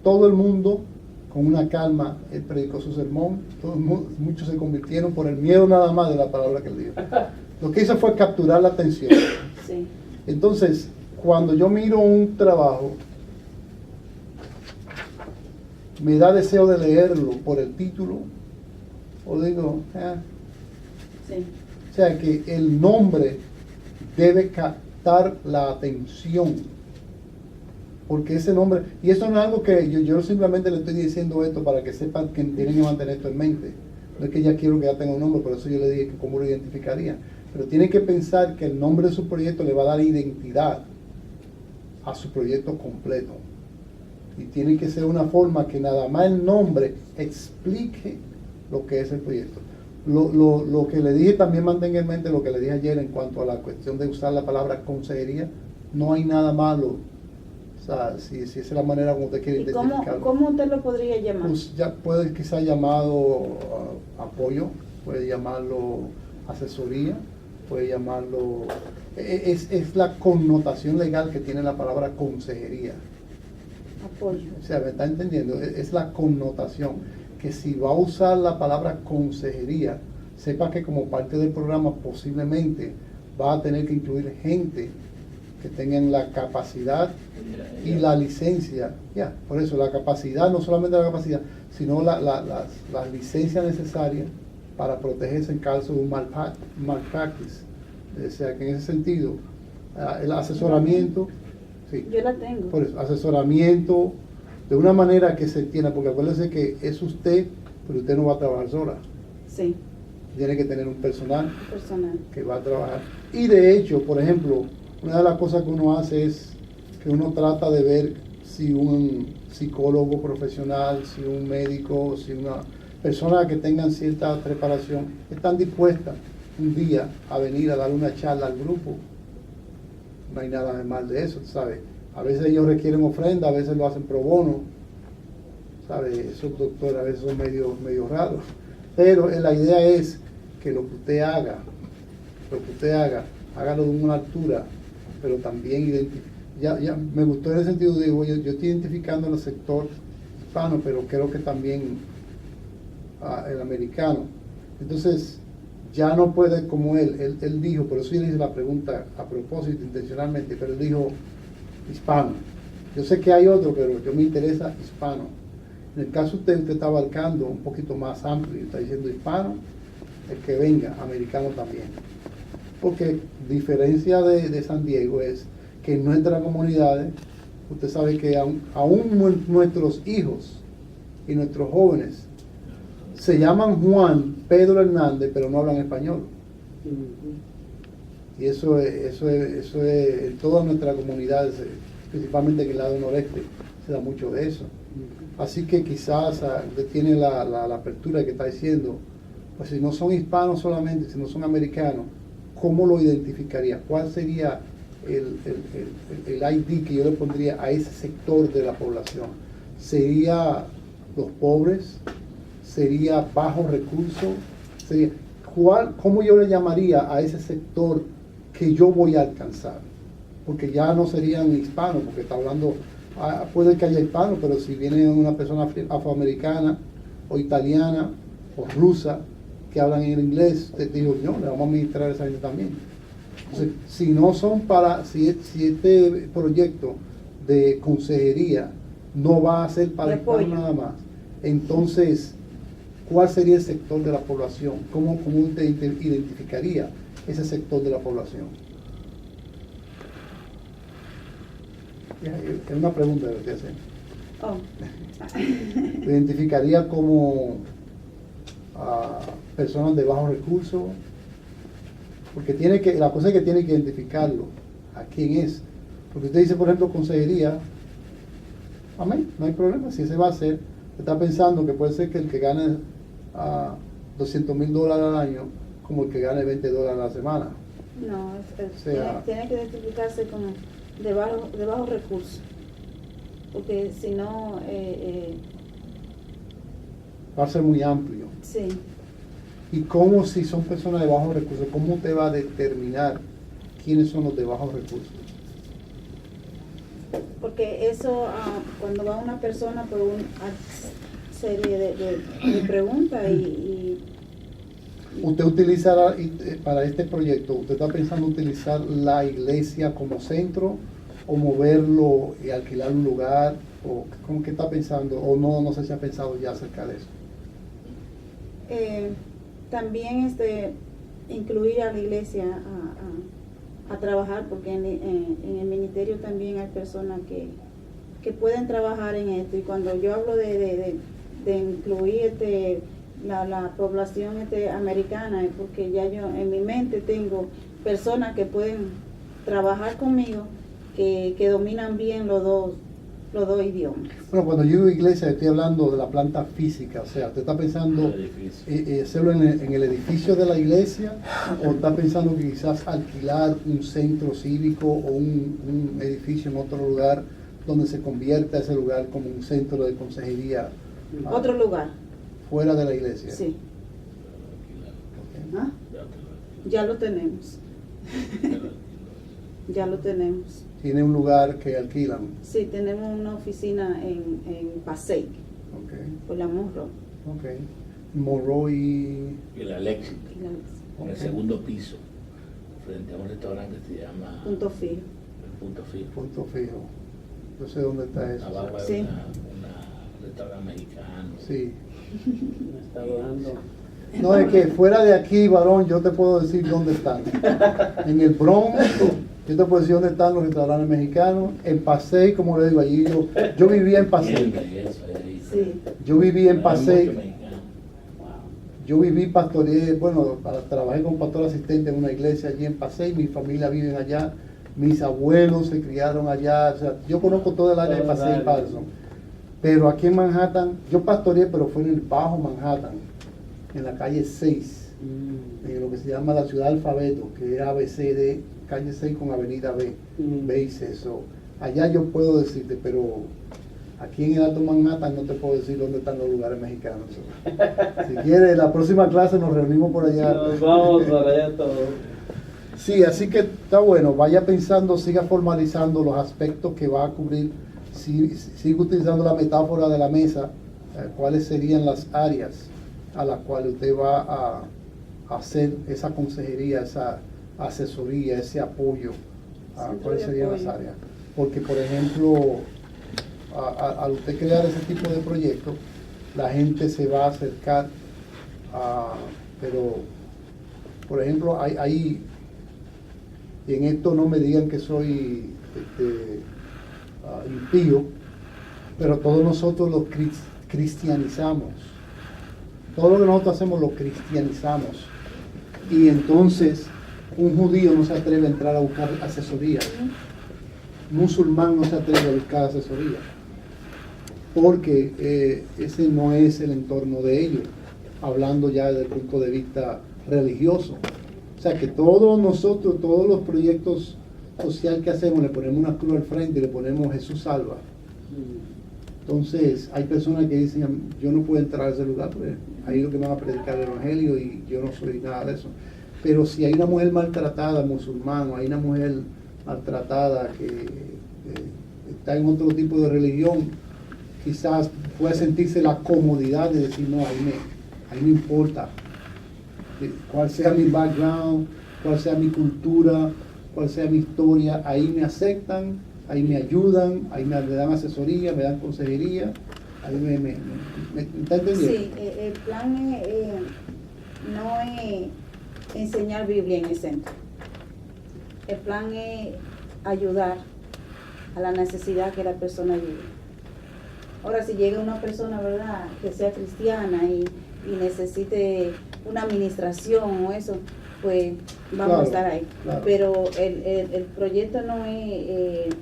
todo el mundo con una calma, él predicó su sermón, muchos se convirtieron por el miedo nada más de la palabra que él dijo. Lo que hizo fue capturar la atención. Sí. Entonces, cuando yo miro un trabajo, me da deseo de leerlo por el título, o digo, Sí. o sea que el nombre debe captar la atención, porque ese nombre, y eso no es algo que yo simplemente le estoy diciendo esto para que sepan que tienen que mantener esto en mente. No es que ya quiero que ya tenga un nombre, por eso yo le dije que cómo lo identificaría, pero tienen que pensar que el nombre de su proyecto le va a dar identidad a su proyecto completo. Y tiene que ser una forma que nada más el nombre explique lo que es el proyecto. Lo que le dije, también mantenga en mente lo que le dije ayer en cuanto a la cuestión de usar la palabra consejería. No hay nada malo. O sea, si esa es la manera como usted quiere ¿Y identificarlo. cómo usted lo podría llamar? Pues ya puede quizá llamado apoyo, puede llamarlo asesoría, puede llamarlo... Es la connotación legal que tiene la palabra consejería. Apoyo. O sea, ¿me está entendiendo? Es la connotación. Que si va a usar la palabra consejería, sepa que como parte del programa posiblemente va a tener que incluir gente que tengan la capacidad y la licencia. Ya, por eso la capacidad, no solamente la capacidad, sino las licencias necesarias para protegerse en caso de un malpractice. O sea, que en ese sentido, el asesoramiento, sí, Yo la tengo. por eso, asesoramiento de una manera que se entienda, porque acuérdense que es usted, pero usted no va a trabajar sola. Sí, Tiene que tener un personal personal. que va a trabajar. Y de hecho, por ejemplo, una de las cosas que uno hace es que uno trata de ver si un psicólogo profesional, si un médico, si una persona que tengan cierta preparación, están dispuestas un día a venir a dar una charla al grupo. No hay nada de mal de eso, ¿sabes? A veces ellos requieren ofrenda, a veces lo hacen pro bono, ¿sabes? Esos doctores a veces son medio raros. Pero la idea es que lo que usted haga, hágalo de una altura, pero también ya me gustó en el sentido de, yo estoy identificando el sector hispano, pero creo que también el americano. Entonces, ya no puede como él dijo, por eso yo le hice la pregunta a propósito, intencionalmente, pero él dijo hispano. Yo sé que hay otro, pero yo me interesa hispano. En el caso usted está abarcando un poquito más amplio, está diciendo hispano, el que venga, americano también. Porque diferencia de San Diego es que en nuestras comunidades, usted sabe que aún nuestros hijos y nuestros jóvenes se llaman Juan Pedro Hernández, pero no hablan español. Y eso es en todas nuestras comunidades, principalmente en el lado noreste, se da mucho de eso. Así que quizás usted tiene la apertura que está diciendo, pues si no son hispanos solamente, si no son americanos, ¿cómo lo identificaría? ¿Cuál sería el ID que yo le pondría a ese sector de la población? ¿Sería los pobres? ¿Sería bajos recursos? ¿Sería, cómo yo le llamaría a ese sector que yo voy a alcanzar? Porque ya no serían hispanos, porque está hablando, puede que haya hispanos, pero si viene una persona afroamericana o italiana o rusa que hablan en inglés, te digo, no, le vamos a administrar a esa gente también. Entonces, si no son si este proyecto de consejería no va a ser para hispanos nada más, entonces, ¿cuál sería el sector de la población? ¿Cómo usted identificaría ese sector de la población? Es una pregunta que usted hace. Oh. ¿Lo identificaría como personas de bajos recursos? Porque la cosa es que tiene que identificarlo. ¿A quién es? Porque usted dice, por ejemplo, consejería. Amén, no hay problema. Si ese va a ser, está pensando que puede ser que el que gane $200,000 al año, como el que gane $20 a la semana. No, O sea, tiene que identificarse como de bajos recursos. Porque si no, va a ser muy amplio. sí. ¿Y cómo, si son personas de bajos recursos, cómo usted va a determinar quiénes son los de bajos recursos? Porque eso, cuando va una persona por una serie de preguntas y Usted utilizará, para este proyecto, ¿usted está pensando utilizar la iglesia como centro o moverlo y alquilar un lugar? ¿O cómo que está pensando? ¿O no sé si ha pensado ya acerca de eso? también incluir a la iglesia a trabajar, porque en el ministerio también hay personas que pueden trabajar en esto. Y cuando yo hablo de incluir la población americana, es porque ya yo en mi mente tengo personas que pueden trabajar conmigo, que dominan bien los dos idiomas. Bueno, cuando yo digo iglesia, estoy hablando de la planta física. O sea, ¿usted está pensando hacerlo en el edificio de la iglesia, o está pensando que quizás alquilar un centro cívico o un edificio en otro lugar donde se convierta ese lugar como un centro de consejería? Otro lugar. Fuera de la iglesia. Sí. ¿Ah? Ya lo tenemos. Ya lo tenemos. Tiene un lugar que alquilan. Sí, tenemos una oficina en Pasey, Okay. por la Monroe. Okay. Monroe y la Lexington, Y la- en el segundo piso, frente a un restaurante que se llama Punto fijo. Punto Fijo. Punto Fijo. No sé dónde está eso. Abajo hay Sí. un restaurante mexicano. Sí. Me está dando. No, es que fuera de aquí, varón, yo te puedo decir dónde están. En el Bronx, yo te puedo decir dónde están los restaurantes mexicanos. En Pasey, como le digo, allí yo vivía en Pasey. Sí. Yo viví en Hay Pasey. mucho mexicano. Yo viví pastoreé, bueno, trabajé como pastor asistente en una iglesia allí en Pasey. Mi familia vive allá. Mis abuelos se criaron allá. O sea, yo conozco todo el área de Pasey y Patterson. Pero aquí en Manhattan, yo pastoreé, pero fue en el Bajo Manhattan, en la calle 6, en lo que se llama la ciudad alfabeto, que es ABCD, calle 6 con avenida B, B y C. So, allá yo puedo decirte, pero aquí en el Alto Manhattan no te puedo decir dónde están los lugares mexicanos. So, si quieres, la próxima clase nos reunimos por allá. Nos vamos para allá todos. Sí, así que está bueno, vaya pensando, siga formalizando los aspectos que va a cubrir, sigue utilizando la metáfora de la mesa, cuáles serían las áreas a las cuales usted va a hacer esa consejería, esa asesoría, ese apoyo. ¿Cuáles serían las áreas? Porque, por ejemplo, al usted crear ese tipo de proyectos, la gente se va a acercar, pero, por ejemplo, hay y en esto no me digan que soy impío, pero todos nosotros los cristianizamos. Todo lo que nosotros hacemos lo cristianizamos. Y entonces un judío no se atreve a entrar a buscar asesoría. Un musulmán no se atreve a buscar asesoría. Porque ese no es el entorno de ellos, hablando ya desde el punto de vista religioso. sea que todos nosotros, todos los proyectos sociales que hacemos, le ponemos una cruz al frente y le ponemos Jesús salva. Entonces, hay personas que dicen, yo no puedo entrar a ese lugar, porque ahí es lo que me van a predicar el evangelio y yo no soy nada de eso. Pero si hay una mujer maltratada, musulmana, hay una mujer maltratada que está en otro tipo de religión, quizás pueda sentirse la comodidad de decir, no, ahí me importa cuál sea mi background, cuál sea mi cultura, cuál sea mi historia, ahí me aceptan, ahí me ayudan, ahí me dan asesoría, me dan consejería, ahí me ¿está entendiendo? Sí, el plan no es enseñar Biblia en el centro. El plan es ayudar a la necesidad que la persona vive. Ahora, si llega una persona, ¿verdad?, que sea cristiana y necesite una administración o eso, pues vamos a estar ahí. Claro. Pero el proyecto no es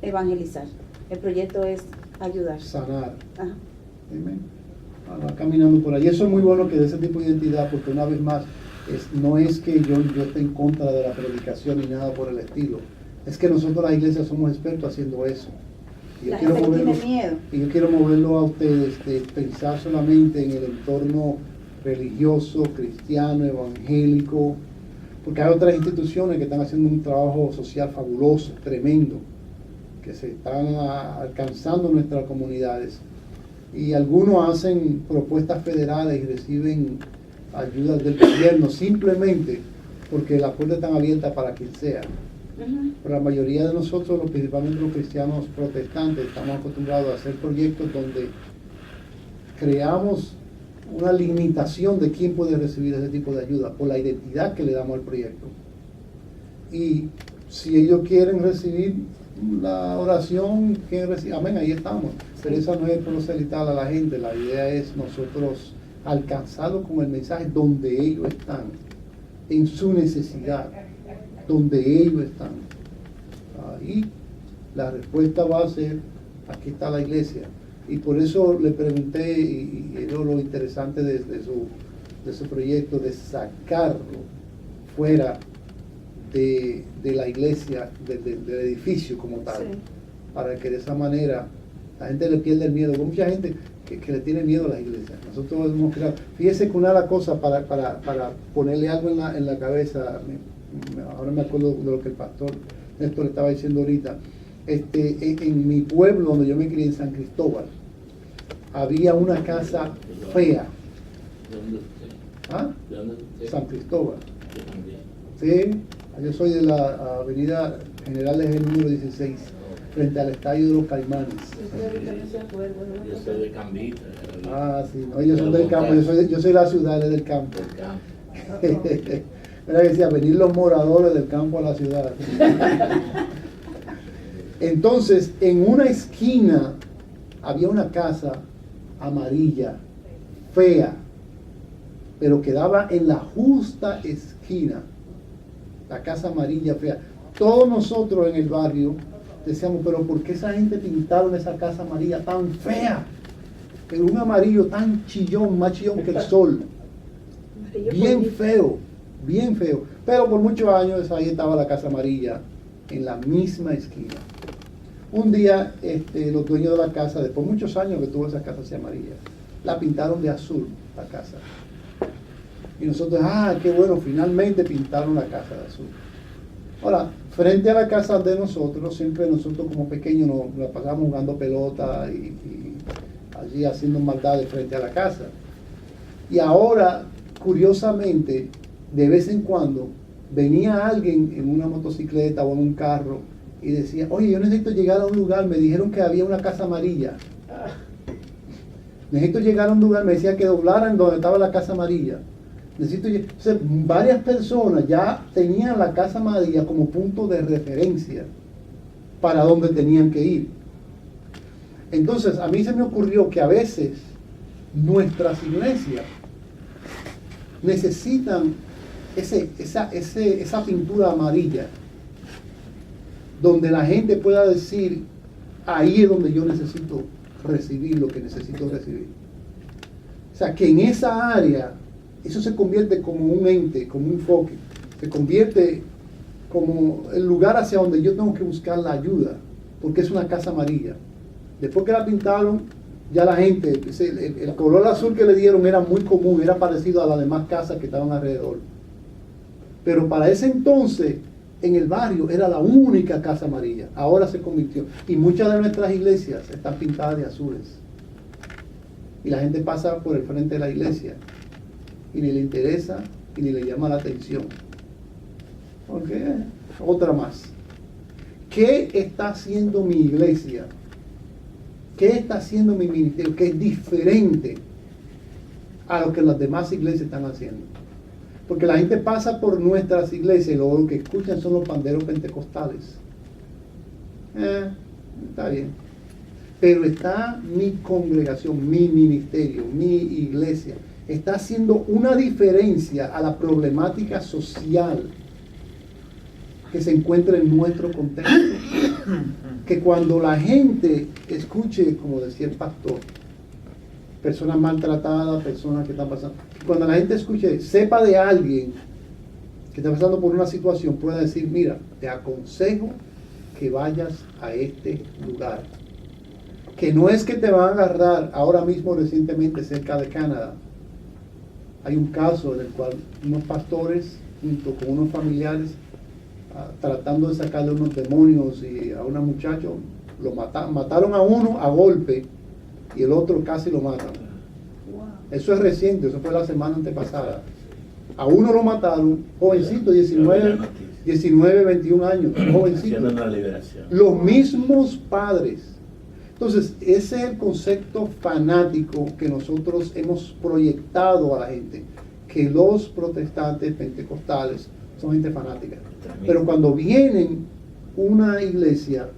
evangelizar, el proyecto es ayudar. Sanar. Ajá. Amén. Va caminando por ahí. Eso es muy bueno que de ese tipo de identidad, porque una vez más, no es que yo esté en contra de la predicación ni nada por el estilo. Es que nosotros la iglesia somos expertos haciendo eso. Y La gente tiene miedo. Y yo quiero moverlo a ustedes de pensar solamente en el entorno religioso, cristiano, evangélico, porque hay otras instituciones que están haciendo un trabajo social fabuloso, tremendo, que se están alcanzando nuestras comunidades. Y algunos hacen propuestas federales y reciben ayudas del gobierno simplemente porque las puertas están abiertas para quien sea. Pero la mayoría de nosotros, principalmente los cristianos protestantes, estamos acostumbrados a hacer proyectos donde creamos una limitación de quién puede recibir ese tipo de ayuda por la identidad que le damos al proyecto. Y si ellos quieren recibir la oración, quieren recibir, amén, ahí estamos. Pero eso no es proselitar a la gente, la idea es nosotros alcanzarlos con el mensaje donde ellos están, en su necesidad, donde ellos están. Ahí la respuesta va a ser, aquí está la iglesia. Y por eso le pregunté, y era lo interesante de su proyecto, de sacarlo fuera de la iglesia, del edificio como tal, Sí. para que de esa manera la gente le pierda el miedo. Hay mucha gente que le tiene miedo a las iglesias. Nosotros hemos creado, fíjese que una de las cosas para ponerle algo en la cabeza, ahora me acuerdo de lo que el pastor Néstor estaba diciendo ahorita. En mi pueblo donde yo me crié, en San Cristóbal, había una casa fea. ¿De dónde usted? ¿Ah? ¿De dónde usted? San Cristóbal. Yo también. Sí, yo soy de la avenida General Eje número 16, frente al Estadio de los Caimanes. Yo soy de Cambita. Ah, sí, no, ellos son del campo, yo soy de la ciudad, él es del campo. Del campo. Era que decía, venir los moradores del campo a la ciudad. Entonces, en una esquina había una casa amarilla, fea, pero quedaba en la justa esquina. La casa amarilla fea. Todos nosotros en el barrio decíamos, pero ¿por qué esa gente pintaron esa casa amarilla tan fea? Pero un amarillo tan chillón, más chillón que el sol. Bien feo, bien feo. Pero por muchos años ahí estaba la casa amarilla, en la misma esquina. Un día los dueños de la casa, después de muchos años que tuvo esa casa así amarilla, la pintaron de azul, la casa. Y nosotros, qué bueno, finalmente pintaron la casa de azul. Ahora, frente a la casa de nosotros, siempre nosotros como pequeños nos la pasamos jugando pelota y allí haciendo maldades frente a la casa. Y ahora, curiosamente, de vez en cuando, venía alguien en una motocicleta o en un carro y decía, oye, yo necesito llegar a un lugar, me dijeron que había una casa amarilla. Necesito llegar a un lugar, me decía que doblaran donde estaba la casa amarilla. Entonces, varias personas ya tenían la casa amarilla como punto de referencia para donde tenían que ir. Entonces, a mí se me ocurrió que a veces nuestras iglesias necesitan esa pintura amarilla, donde la gente pueda decir, ahí es donde yo necesito recibir lo que necesito recibir. O sea, que en esa área eso se convierte como un ente, como un enfoque, se convierte como el lugar hacia donde yo tengo que buscar la ayuda, porque es una casa amarilla. Después que la pintaron, ya la gente, el color azul que le dieron era muy común, era parecido a las demás casas que estaban alrededor. Pero para ese entonces, en el barrio, era la única casa amarilla. Ahora se convirtió. Y muchas de nuestras iglesias están pintadas de azules. Y la gente pasa por el frente de la iglesia y ni le interesa y ni le llama la atención. Porque otra más. ¿Qué está haciendo mi iglesia? ¿Qué está haciendo mi ministerio? Que es diferente a lo que las demás iglesias están haciendo. Porque la gente pasa por nuestras iglesias y lo que escuchan son los panderos pentecostales. Está bien. Pero está mi congregación, mi ministerio, mi iglesia. Está haciendo una diferencia a la problemática social que se encuentra en nuestro contexto. Que cuando la gente escuche, como decía el pastor, personas maltratadas, personas que están pasando, cuando la gente escuche, sepa de alguien que está pasando por una situación, pueda decir, mira, te aconsejo que vayas a este lugar. Que no es que te van a agarrar ahora mismo recientemente cerca de Canadá. Hay un caso en el cual unos pastores junto con unos familiares tratando de sacarle unos demonios y a un muchacho lo mataron a uno a golpe y el otro casi lo matan. Eso es reciente, eso fue la semana antepasada. A uno lo mataron, jovencito, 19, 21 años, jovencito. Los mismos padres. Entonces, ese es el concepto fanático que nosotros hemos proyectado a la gente, que los protestantes pentecostales son gente fanática. Pero cuando vienen una iglesia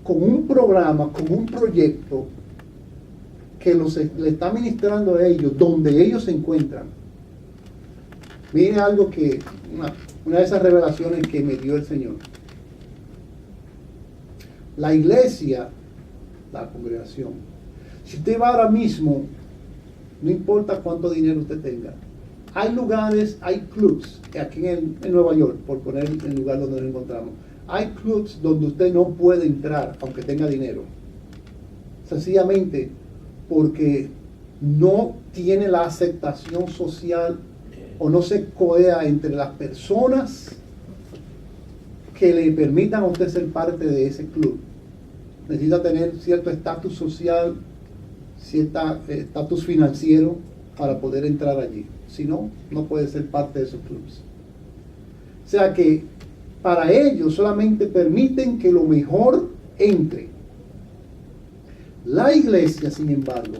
con un programa, con un proyecto que le está ministrando a ellos, donde ellos se encuentran, miren algo que, una de esas revelaciones que me dio el Señor. La iglesia, la congregación, si usted va ahora mismo, no importa cuánto dinero usted tenga, hay lugares, hay clubs, aquí en Nueva York, por poner el lugar donde nos encontramos, hay clubs donde usted no puede entrar, aunque tenga dinero. Sencillamente porque no tiene la aceptación social o no se codea entre las personas que le permitan a usted ser parte de ese club. Necesita tener cierto estatus social, cierto estatus financiero para poder entrar allí. Si no, no puede ser parte de esos clubes. O sea que para ellos solamente permiten que lo mejor entre. La iglesia, sin embargo,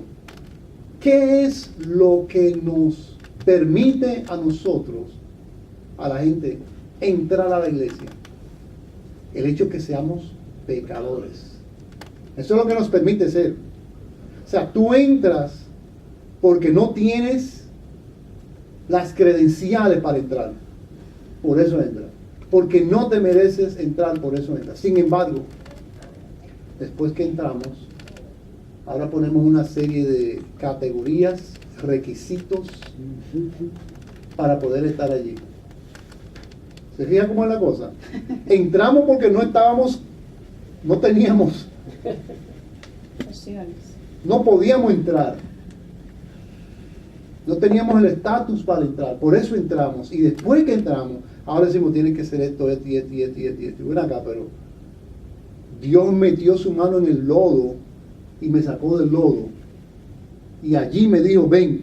¿qué es lo que nos permite a nosotros, a la gente, entrar a la iglesia? El hecho que seamos pecadores. Eso es lo que nos permite ser. O sea, tú entras porque no tienes las credenciales para entrar. Por eso entras. Porque no te mereces entrar, por eso entras. Sin embargo, después que entramos, ahora ponemos una serie de categorías, requisitos para poder estar allí. ¿Se fija cómo es la cosa? Entramos porque no teníamos, no podíamos entrar. No teníamos el estatus para entrar, por eso entramos. Y después que entramos, ahora decimos, tiene que ser esto. Bueno, acá, pero Dios metió su mano en el lodo y me sacó del lodo. Y allí me dijo, ven.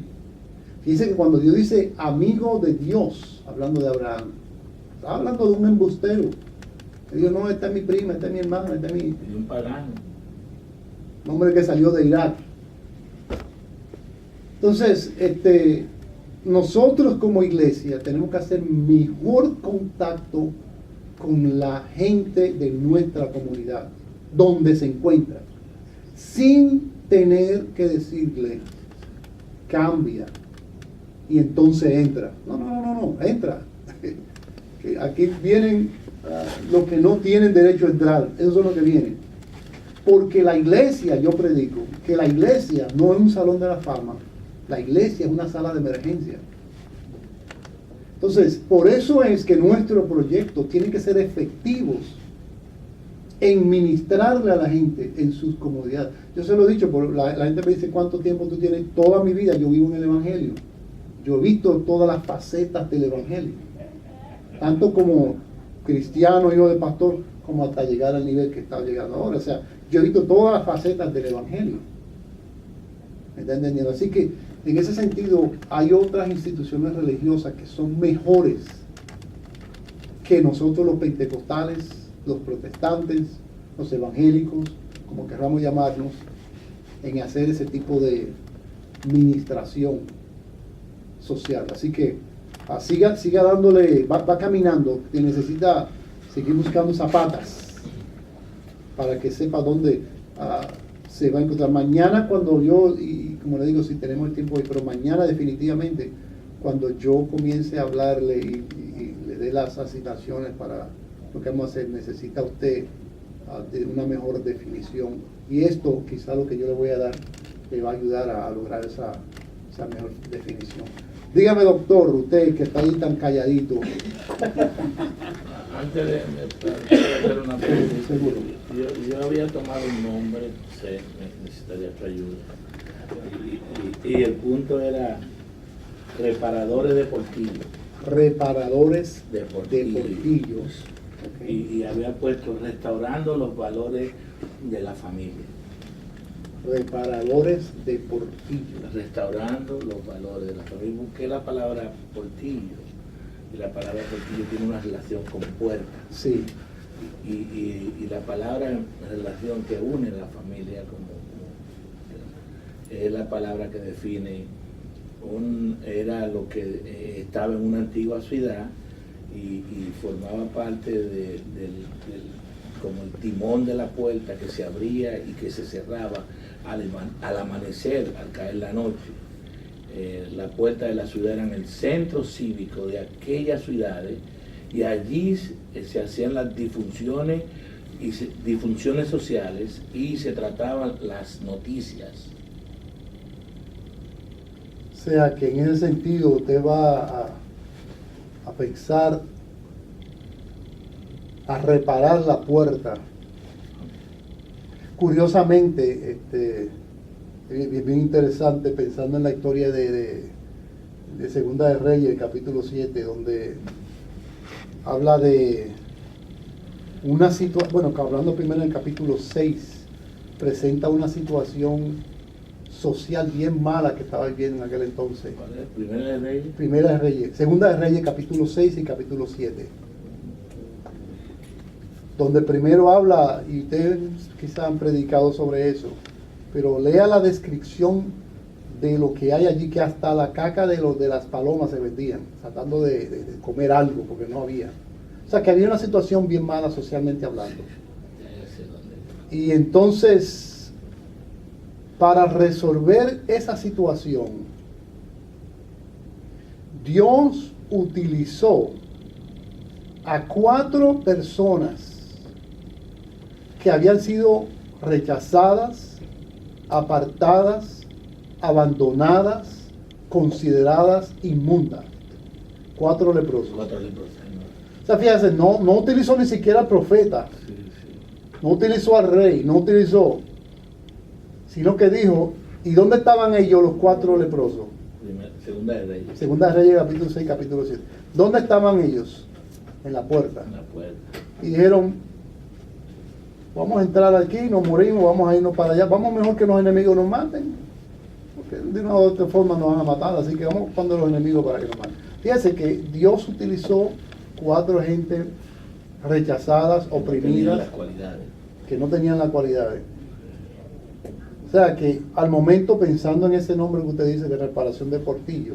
Fíjense que cuando Dios dice amigo de Dios, hablando de Abraham, estaba hablando de un embustero. Él dijo, no, esta es mi prima, esta es mi hermana, esta es mi... Y un pagano. Un hombre que salió de Irak. Entonces, nosotros como iglesia tenemos que hacer mejor contacto con la gente de nuestra comunidad, donde se encuentra, sin tener que decirle, cambia, y entonces entra. No, entra. Aquí vienen los que no tienen derecho a entrar, esos son los que vienen. Porque la iglesia, yo predico, que la iglesia no es un salón de la fama, la iglesia es una sala de emergencia. Entonces, por eso es que nuestro proyecto tiene que ser efectivos en ministrarle a la gente en sus comodidades. Yo se lo he dicho, la gente me dice, ¿cuánto tiempo tú tienes? Toda mi vida yo vivo en el Evangelio. Yo he visto todas las facetas del Evangelio. Tanto como cristiano, hijo de pastor, como hasta llegar al nivel que está llegando ahora. O sea, yo he visto todas las facetas del Evangelio. ¿Me está entendiendo? Así que, en ese sentido, hay otras instituciones religiosas que son mejores que nosotros los pentecostales, los protestantes, los evangélicos, como queramos llamarnos, en hacer ese tipo de ministración social. Así que siga dándole, va caminando, que necesita seguir buscando zapatas para que sepa dónde se va a encontrar. Mañana cuando yo, y como le digo, si tenemos el tiempo hoy, pero mañana definitivamente, cuando yo comience a hablarle y le dé las asignaciones para lo que vamos a hacer, necesita usted de una mejor definición. Y esto, quizá lo que yo le voy a dar, le va a ayudar a lograr esa mejor definición. Dígame, doctor, usted que está ahí tan calladito. Antes de hacer una pregunta, Seguro. yo había tomado un nombre, necesitaría tu ayuda. Y el punto era reparadores de portillos. Reparadores De de portillos. portillos. Okay. Y había puesto restaurando los valores de la familia. Reparadores de portillos. Restaurando los valores de la familia. Busqué la palabra portillo. Y la palabra portillo tiene una relación con puerta. Sí. Y la palabra en relación que une la familia es la palabra que define era lo que estaba en una antigua ciudad y formaba parte como el timón de la puerta que se abría y que se cerraba al amanecer, al caer la noche. La puerta de la ciudad era en el centro cívico de aquellas ciudades y allí se hacían las disfunciones sociales y se trataban las noticias. O sea que en ese sentido usted va a pensar a reparar la puerta. Curiosamente, es bien interesante pensando en la historia de Segunda de Reyes, el capítulo 7, donde habla de una situación, bueno, hablando primero en el capítulo 6, presenta una situación social bien mala que estaba viviendo en aquel entonces. ¿Cuál es? Primera de Reyes. Primera de Reyes, Segunda de Reyes, capítulo 6 y capítulo 7. Donde primero habla, y ustedes quizás han predicado sobre eso, pero lea la descripción de lo que hay allí, que hasta la caca de las palomas se vendían, tratando de comer algo, porque no había. O sea, que había una situación bien mala socialmente hablando. Y entonces, para resolver esa situación, Dios utilizó a 4 personas que habían sido rechazadas, apartadas, abandonadas, consideradas inmundas. 4 leprosos. 4 leprosos. O sea, fíjense, no utilizó ni siquiera al profeta, Sí. no utilizó al rey, no utilizó, sino que dijo, ¿y dónde estaban ellos los 4 leprosos? Segunda de Reyes. Segunda de Reyes, capítulo 6, capítulo 7. ¿Dónde estaban ellos? En la puerta. En la puerta. Y dijeron, vamos a entrar aquí, nos morimos, vamos a irnos para allá, vamos mejor que los enemigos nos maten, porque de una u otra forma nos van a matar, así que vamos cuando los enemigos para que nos maten. Fíjense que Dios utilizó 4 gente rechazadas, oprimidas, Las cualidades. que no tenían las cualidades. O sea que al momento, pensando en ese nombre que usted dice de reparación de portillo,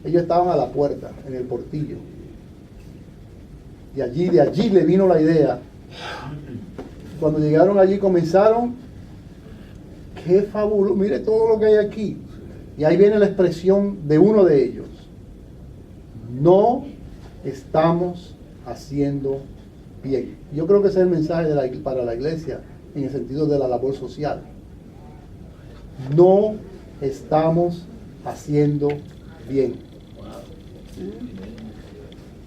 ellos estaban a la puerta, en el portillo. Y de allí le vino la idea. Cuando llegaron allí comenzaron, qué fabuloso, mire todo lo que hay aquí. Y ahí viene la expresión de uno de ellos. No estamos haciendo bien. Yo creo que ese es el mensaje para la iglesia en el sentido de la labor social. No estamos haciendo bien.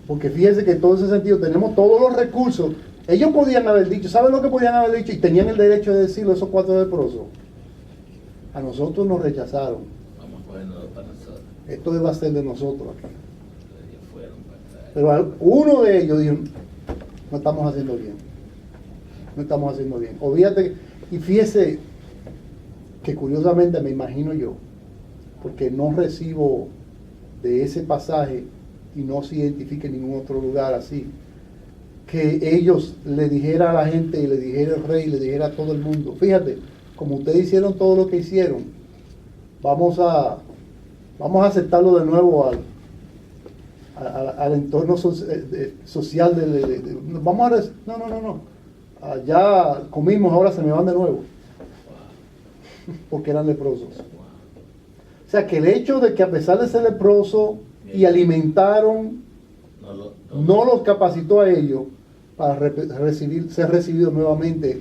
Porque fíjense que en todo ese sentido tenemos todos los recursos. Ellos podían haber dicho, ¿saben lo que podían haber dicho? Y tenían el derecho de decirlo esos 4 leprosos. A nosotros nos rechazaron. Vamos a cogernos para nosotros. Esto va a ser de nosotros aquí. Ellos fueron para atrás. Pero uno de ellos dijo, no estamos haciendo bien. No estamos haciendo bien. Olvídate, y fíjese que curiosamente me imagino yo, porque no recibo de ese pasaje y no se identifica en ningún otro lugar así, que ellos le dijera a la gente y le dijera al rey y le dijera a todo el mundo, fíjate, como ustedes hicieron todo lo que hicieron, vamos a aceptarlo de nuevo al entorno social no, ya comimos, ahora se me van de nuevo, porque eran leprosos. O sea que el hecho de que a pesar de ser leproso y alimentaron, no los capacitó a ellos para ser recibidos nuevamente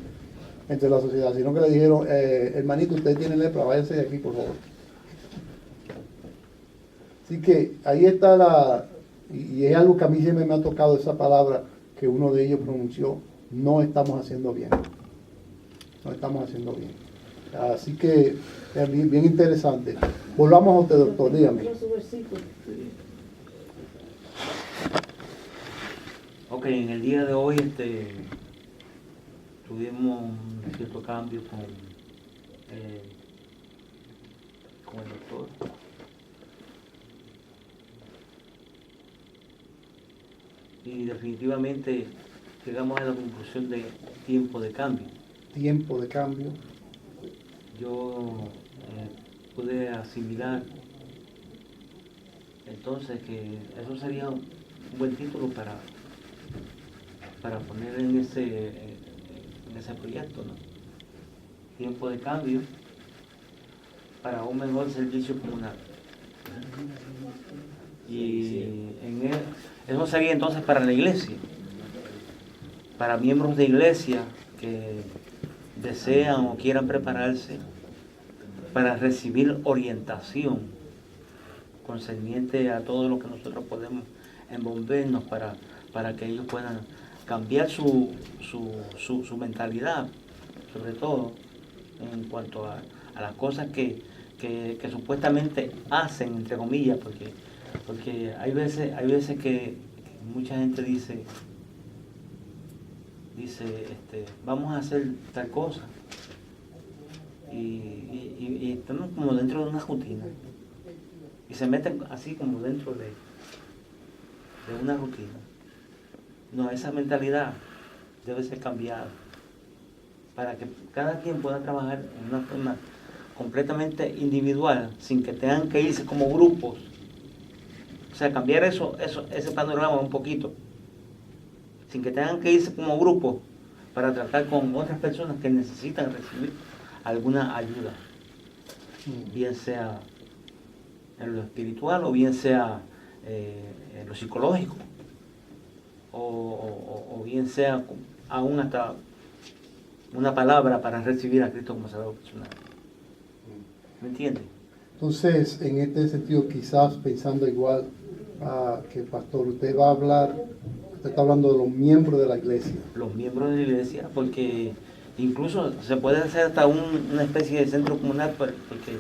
entre la sociedad, sino que le dijeron, hermanito, usted tiene lepra, váyanse de aquí por favor. Así que ahí está y es algo que a mí siempre me ha tocado esa palabra que uno de ellos pronunció, no estamos haciendo bien. No estamos haciendo bien. Así que es bien interesante. Volvamos a usted, doctor, dígame. Ok, en el día de hoy tuvimos un cierto cambio con el doctor. Y definitivamente llegamos a la conclusión de tiempo de cambio. Tiempo de cambio. Yo pude asimilar entonces que eso sería un buen título para poner en ese proyecto, ¿no? Tiempo de cambio para un mejor servicio comunal. Y eso sería entonces para la iglesia, para miembros de iglesia que desean o quieran prepararse para recibir orientación concerniente a todo lo que nosotros podemos envolvernos para que ellos puedan cambiar su mentalidad, sobre todo en cuanto a las cosas que supuestamente hacen, entre comillas, porque hay veces que mucha gente dice vamos a hacer tal cosa y estamos como dentro de una rutina y se meten así como dentro de una rutina. No, esa mentalidad debe ser cambiada para que cada quien pueda trabajar en una forma completamente individual, sin que tengan que irse como grupos. O sea, cambiar ese panorama un poquito, sin que tengan que irse como grupos para tratar con otras personas que necesitan recibir alguna ayuda, bien sea en lo espiritual o bien sea en lo psicológico, o bien sea aún hasta una palabra para recibir a Cristo como Salvador personal. ¿Me entiende? Entonces, en este sentido, quizás pensando igual que el pastor, usted está hablando de los miembros de la iglesia. Los miembros de la iglesia, porque incluso se puede hacer hasta una especie de centro comunal, porque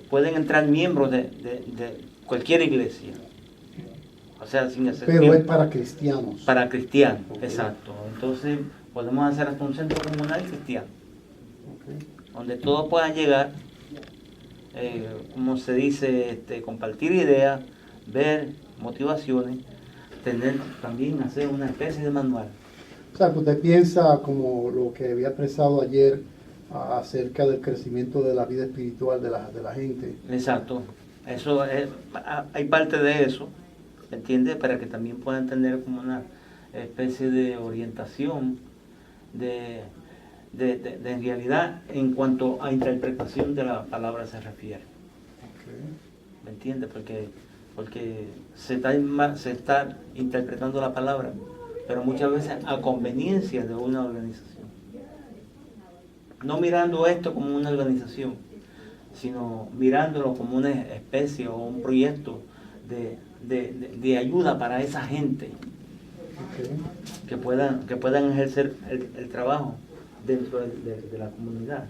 pueden entrar miembros de cualquier iglesia. O sea, sin hacer Pero es para cristianos. Para cristianos, Okay. Exacto. Entonces, podemos hacer hasta un centro comunal cristiano, Okay. donde todos puedan llegar, como se dice, compartir ideas, ver motivaciones, también hacer una especie de manual. O sea, que usted piensa como lo que había expresado ayer acerca del crecimiento de la vida espiritual de la gente. Exacto. Eso hay parte de eso, ¿entiendes? Para que también puedan tener como una especie de orientación de en realidad en cuanto a interpretación de la palabra se refiere. Okay. ¿Me entiendes? Porque se está interpretando la palabra, pero muchas veces a conveniencia de una organización. No mirando esto como una organización, sino mirándolo como una especie o un proyecto de ayuda para esa gente, Ok. que puedan ejercer el trabajo dentro de la comunidad,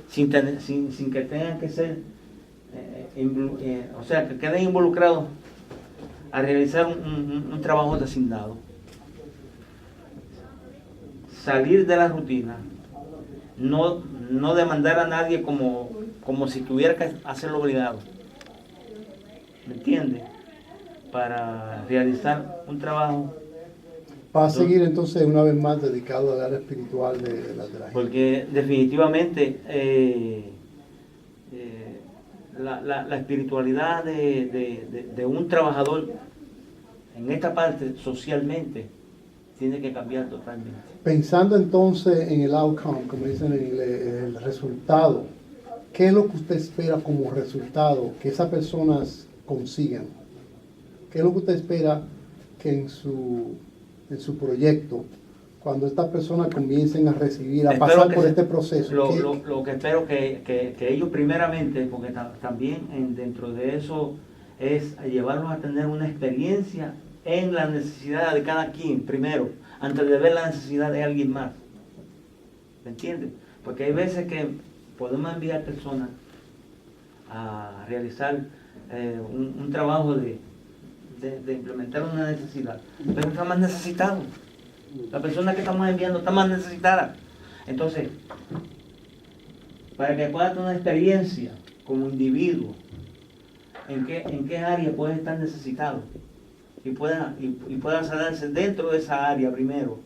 sin que tengan que ser, o sea, que queden involucrados a realizar un trabajo designado. Salir de la rutina, no demandar a nadie como si tuviera que hacerlo obligado, ¿me entiendes? Para realizar un trabajo. Va a seguir entonces una vez más dedicado al área espiritual de la gente. Porque definitivamente la espiritualidad de un trabajador en esta parte socialmente tiene que cambiar totalmente. Pensando entonces en el outcome, como dicen en inglés, el resultado, ¿qué es lo que usted espera como resultado que esas personas consigan? ¿Qué es lo que usted espera que en su proyecto, cuando estas personas comiencen a recibir, a Espero pasar que por se- este proceso? Lo que espero que ellos primeramente, porque también dentro de eso es llevarlos a tener una experiencia en la necesidad de cada quien primero, antes de ver la necesidad de alguien más. ¿Me entiendes? Porque hay veces que podemos enviar personas a realizar un trabajo de implementar una necesidad, pero está más necesitado. La persona que estamos enviando está más necesitada. Entonces, para que pueda tener una experiencia como individuo, en qué área puede estar necesitado y pueda sanarse dentro de esa área primero,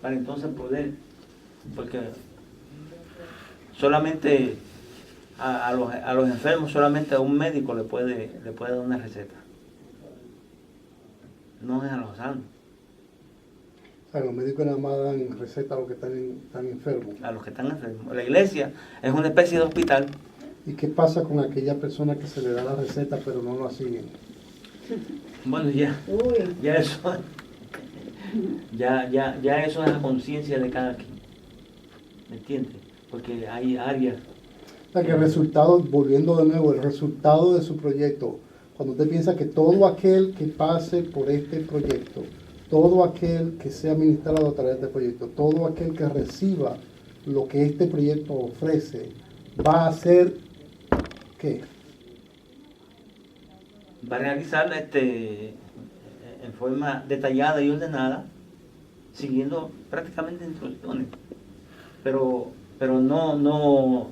para entonces poder, porque solamente a los enfermos, solamente a un médico le puede dar una receta, no es a los sanos. O sea, los médicos nada más dan receta a los que están enfermos. A los que están enfermos. La iglesia es una especie de hospital. ¿Y qué pasa con aquella persona que se le da la receta pero no lo siguen? Bueno, ya eso, ya eso es la conciencia de cada quien. ¿Me entiendes? Porque hay áreas. O sea, que el resultado, volviendo de nuevo, el resultado de su proyecto, cuando usted piensa que todo aquel que pase por este proyecto, todo aquel que sea ministrado a través de este proyecto, todo aquel que reciba lo que este proyecto ofrece, va a hacer, ¿qué? Va a realizar en forma detallada y ordenada, siguiendo prácticamente instrucciones, pero no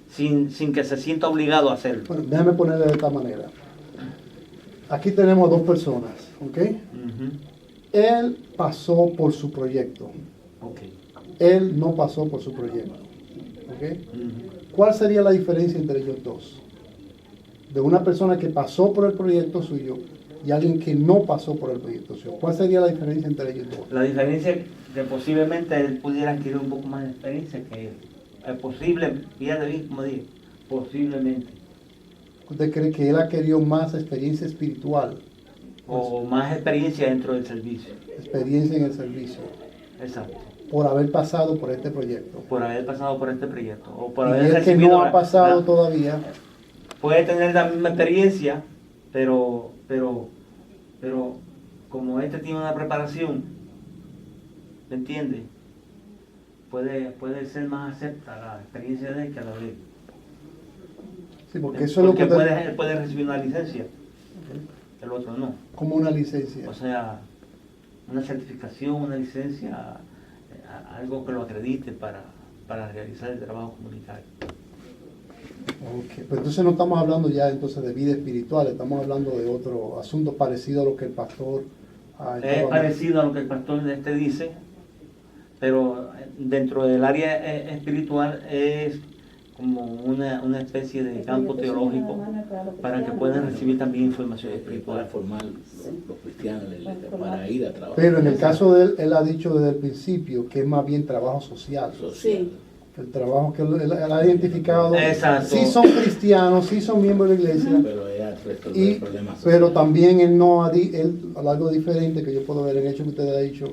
sin que se sienta obligado a hacerlo. Bueno, déjame ponerle de esta manera. Aquí tenemos dos personas, ¿ok? Ujú. Él pasó por su proyecto. Ok. Él no pasó por su proyecto. ¿Ok? Ujú. ¿Cuál sería la diferencia entre ellos dos? De una persona que pasó por el proyecto suyo y alguien que no pasó por el proyecto suyo. ¿Cuál sería la diferencia entre ellos dos? La diferencia es que posiblemente él pudiera adquirir un poco más de experiencia que él. Es posible, fíjate bien como dije, posiblemente. ¿Usted cree que él ha querido más experiencia espiritual? O más experiencia dentro del servicio. Experiencia en el servicio. Exacto. Por haber pasado por este proyecto. Por haber pasado por este proyecto. O por Y haber el que recibido no ha pasado todavía, puede tener la misma experiencia, pero como este tiene una preparación, ¿me entiendes? Puede ser más acepta la experiencia de él que la de él. sí, porque eso es lo que Porque usted, él puede recibir una licencia, el otro no. como una licencia. O sea, una certificación, una licencia, algo que lo acredite para realizar el trabajo comunitario. Ok, pero entonces no estamos hablando ya entonces de vida espiritual, estamos hablando de otro asunto parecido a lo que el pastor Es parecido a lo que el pastor dice, pero dentro del área espiritual es como una especie de campo teológico para que puedan recibir también información Para espiritual. formar los cristianos para ir a trabajar. Pero en el caso de él ha dicho desde el principio que es más bien trabajo social. Sí. El trabajo que él ha identificado. Exacto. Sí son cristianos, sí son miembros de la iglesia, Pero es a resolver y, problemas pero sociales. también él no ha algo diferente que yo puedo ver en el hecho que usted ha dicho.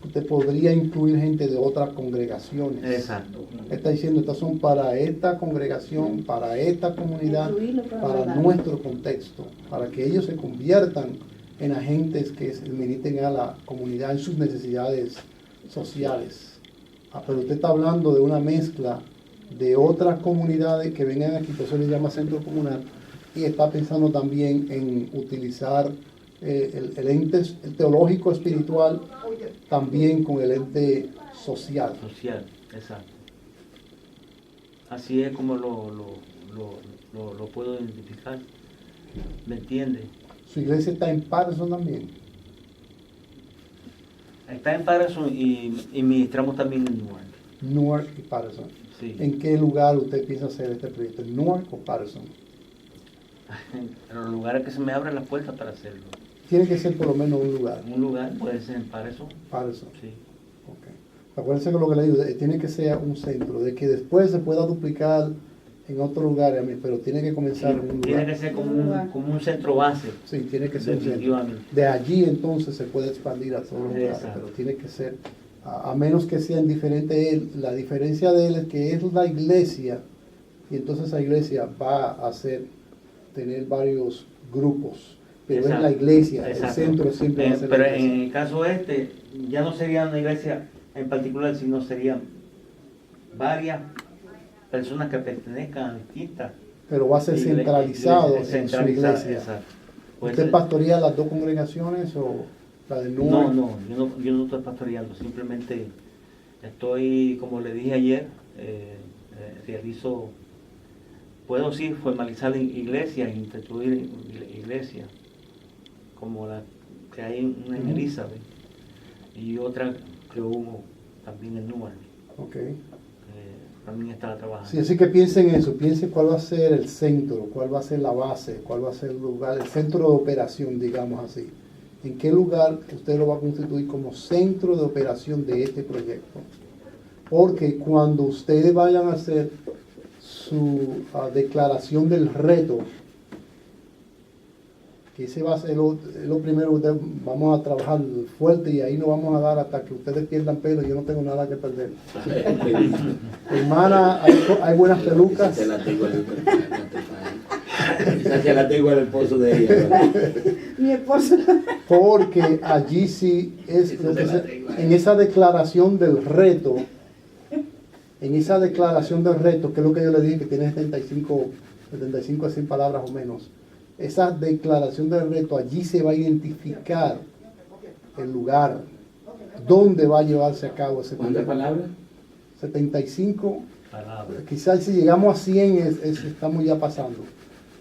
usted podría incluir gente de otras congregaciones. Exacto. Está diciendo, estas son para esta congregación, para esta comunidad, Incluirlo para para hablar. nuestro contexto, para que ellos se conviertan en agentes que se administren a la comunidad en sus necesidades sociales. Pero usted está hablando de una mezcla de otras comunidades que vengan aquí, por eso le llama centro comunal, y está pensando también en utilizar el ente el teológico espiritual también con el ente social. Social, exacto. Así es como lo puedo identificar. ¿Me entiende? Su iglesia está en Patterson también. Está en Patterson y ministramos también en Newark. Newark y Patterson. Sí. ¿En qué lugar usted piensa hacer este proyecto? ¿En Newark o Patterson? En los lugares que se me abren las puertas para hacerlo. Tiene que ser por lo menos un lugar. Un lugar puede ser en Patterson. Patterson. Sí. Okay. Acuérdense que lo que le digo, tiene que ser un centro, de que después se pueda duplicar en otro lugar, pero tiene que comenzar en un Tiene lugar. que ser como un centro base. Sí, tiene que ser un centro. Definitivamente. De allí entonces se puede expandir a todos los lugares, Exacto. pero tiene que ser, a menos que sean diferentes. La diferencia de él es que es la iglesia, y entonces esa iglesia va a tener varios grupos, pero es la Exacto. iglesia, Exacto. el centro siempre va a ser Pero la iglesia. en el caso ya no sería una iglesia en particular, sino serían varias personas que pertenezcan a distintas Pero va a ser centralizado en su centralizadas, iglesia. exacto. Puede ¿Usted ser- pastorea las dos congregaciones o la de Newark? yo no estoy pastoreando, simplemente estoy, como le dije ayer, puedo sí formalizar iglesias, instituir iglesias, como la que hay una en Ujú. Elizabeth y otra que hubo también en Newark, Ok. también estaba trabajando. Sí, así que piensen en eso, piensen cuál va a ser el centro, cuál va a ser la base, cuál va a ser el lugar, el centro de operación, digamos así. ¿En qué lugar usted lo va a constituir como centro de operación de este proyecto? Porque cuando ustedes vayan a hacer su declaración del reto, que ese va a ser lo primero, vamos a trabajar fuerte y ahí nos vamos a dar hasta que ustedes pierdan pelo, yo no tengo nada que perder. Hermana, hay buenas pelucas. Se la tengo al esposo de ella. ¿Verdad? Mi esposo. Porque allí sí es, entonces, en esa declaración del reto, que es lo que yo le dije, que tiene 75 a 100 palabras o menos, esa declaración del reto, allí se va a identificar el lugar donde va a llevarse a cabo ese ¿Cuántas proyecto. palabras? 75, Palabras. quizás si llegamos a 100 estamos ya pasando.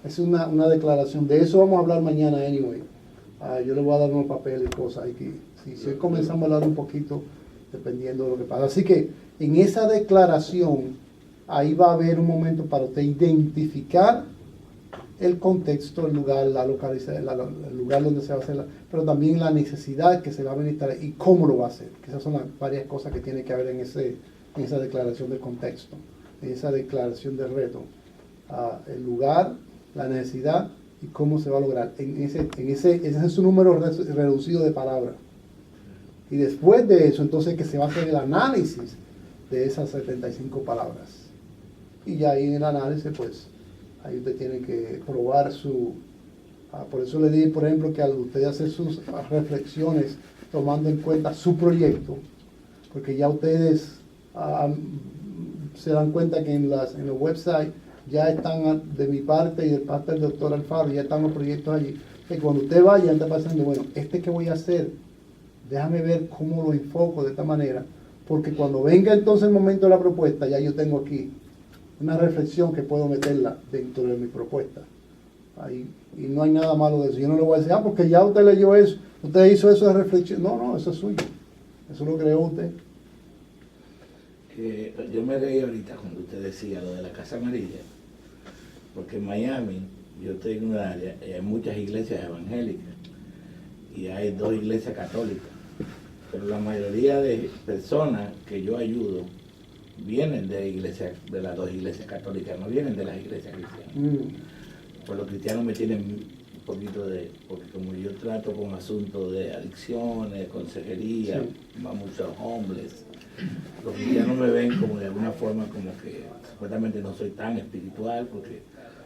Es una declaración, de eso vamos a hablar mañana anyway. Yo le voy a dar unos papeles y cosas, y que si hoy comenzamos a hablar un poquito, dependiendo de lo que pasa. Así que en esa declaración, ahí va a haber un momento para usted identificar el contexto, el lugar, la localización, el lugar donde se va a hacer, pero también la necesidad que se va a administrar y cómo lo va a hacer. Que esas son las varias cosas que tiene que haber en esa declaración del contexto, en esa declaración del reto. El lugar, la necesidad y cómo se va a lograr. Ese es un número reducido de palabras. Y después de eso, entonces, que se va a hacer el análisis de esas 75 palabras. Y ya ahí en el análisis, pues, ahí usted tiene que probar por eso le dije, por ejemplo, que al usted hacer sus reflexiones tomando en cuenta su proyecto, porque ya ustedes se dan cuenta que en los websites ya están, de mi parte y del parte del doctor Alfaro, ya están los proyectos allí, que cuando usted vaya, está pensando, bueno, que voy a hacer, déjame ver cómo lo enfoco de esta manera, porque cuando venga entonces el momento de la propuesta, ya yo tengo aquí una reflexión que puedo meterla dentro de mi propuesta. Ahí, y no hay nada malo de eso. Yo no le voy a decir, porque ya usted leyó eso, usted hizo eso de reflexión. No, eso es suyo. Eso lo creó usted. Yo me reí ahorita cuando usted decía lo de la Casa Amarilla, porque en Miami yo estoy en un área y hay muchas iglesias evangélicas y hay 2 iglesias católicas, pero la mayoría de personas que yo ayudo vienen de las 2 iglesias católicas, no vienen de las iglesias cristianas. Pues los cristianos me tienen poquito de, porque como yo trato con asuntos de adicciones, consejería, Sí. va mucho a homeless, los cristianos me ven como de alguna forma como que supuestamente no soy tan espiritual porque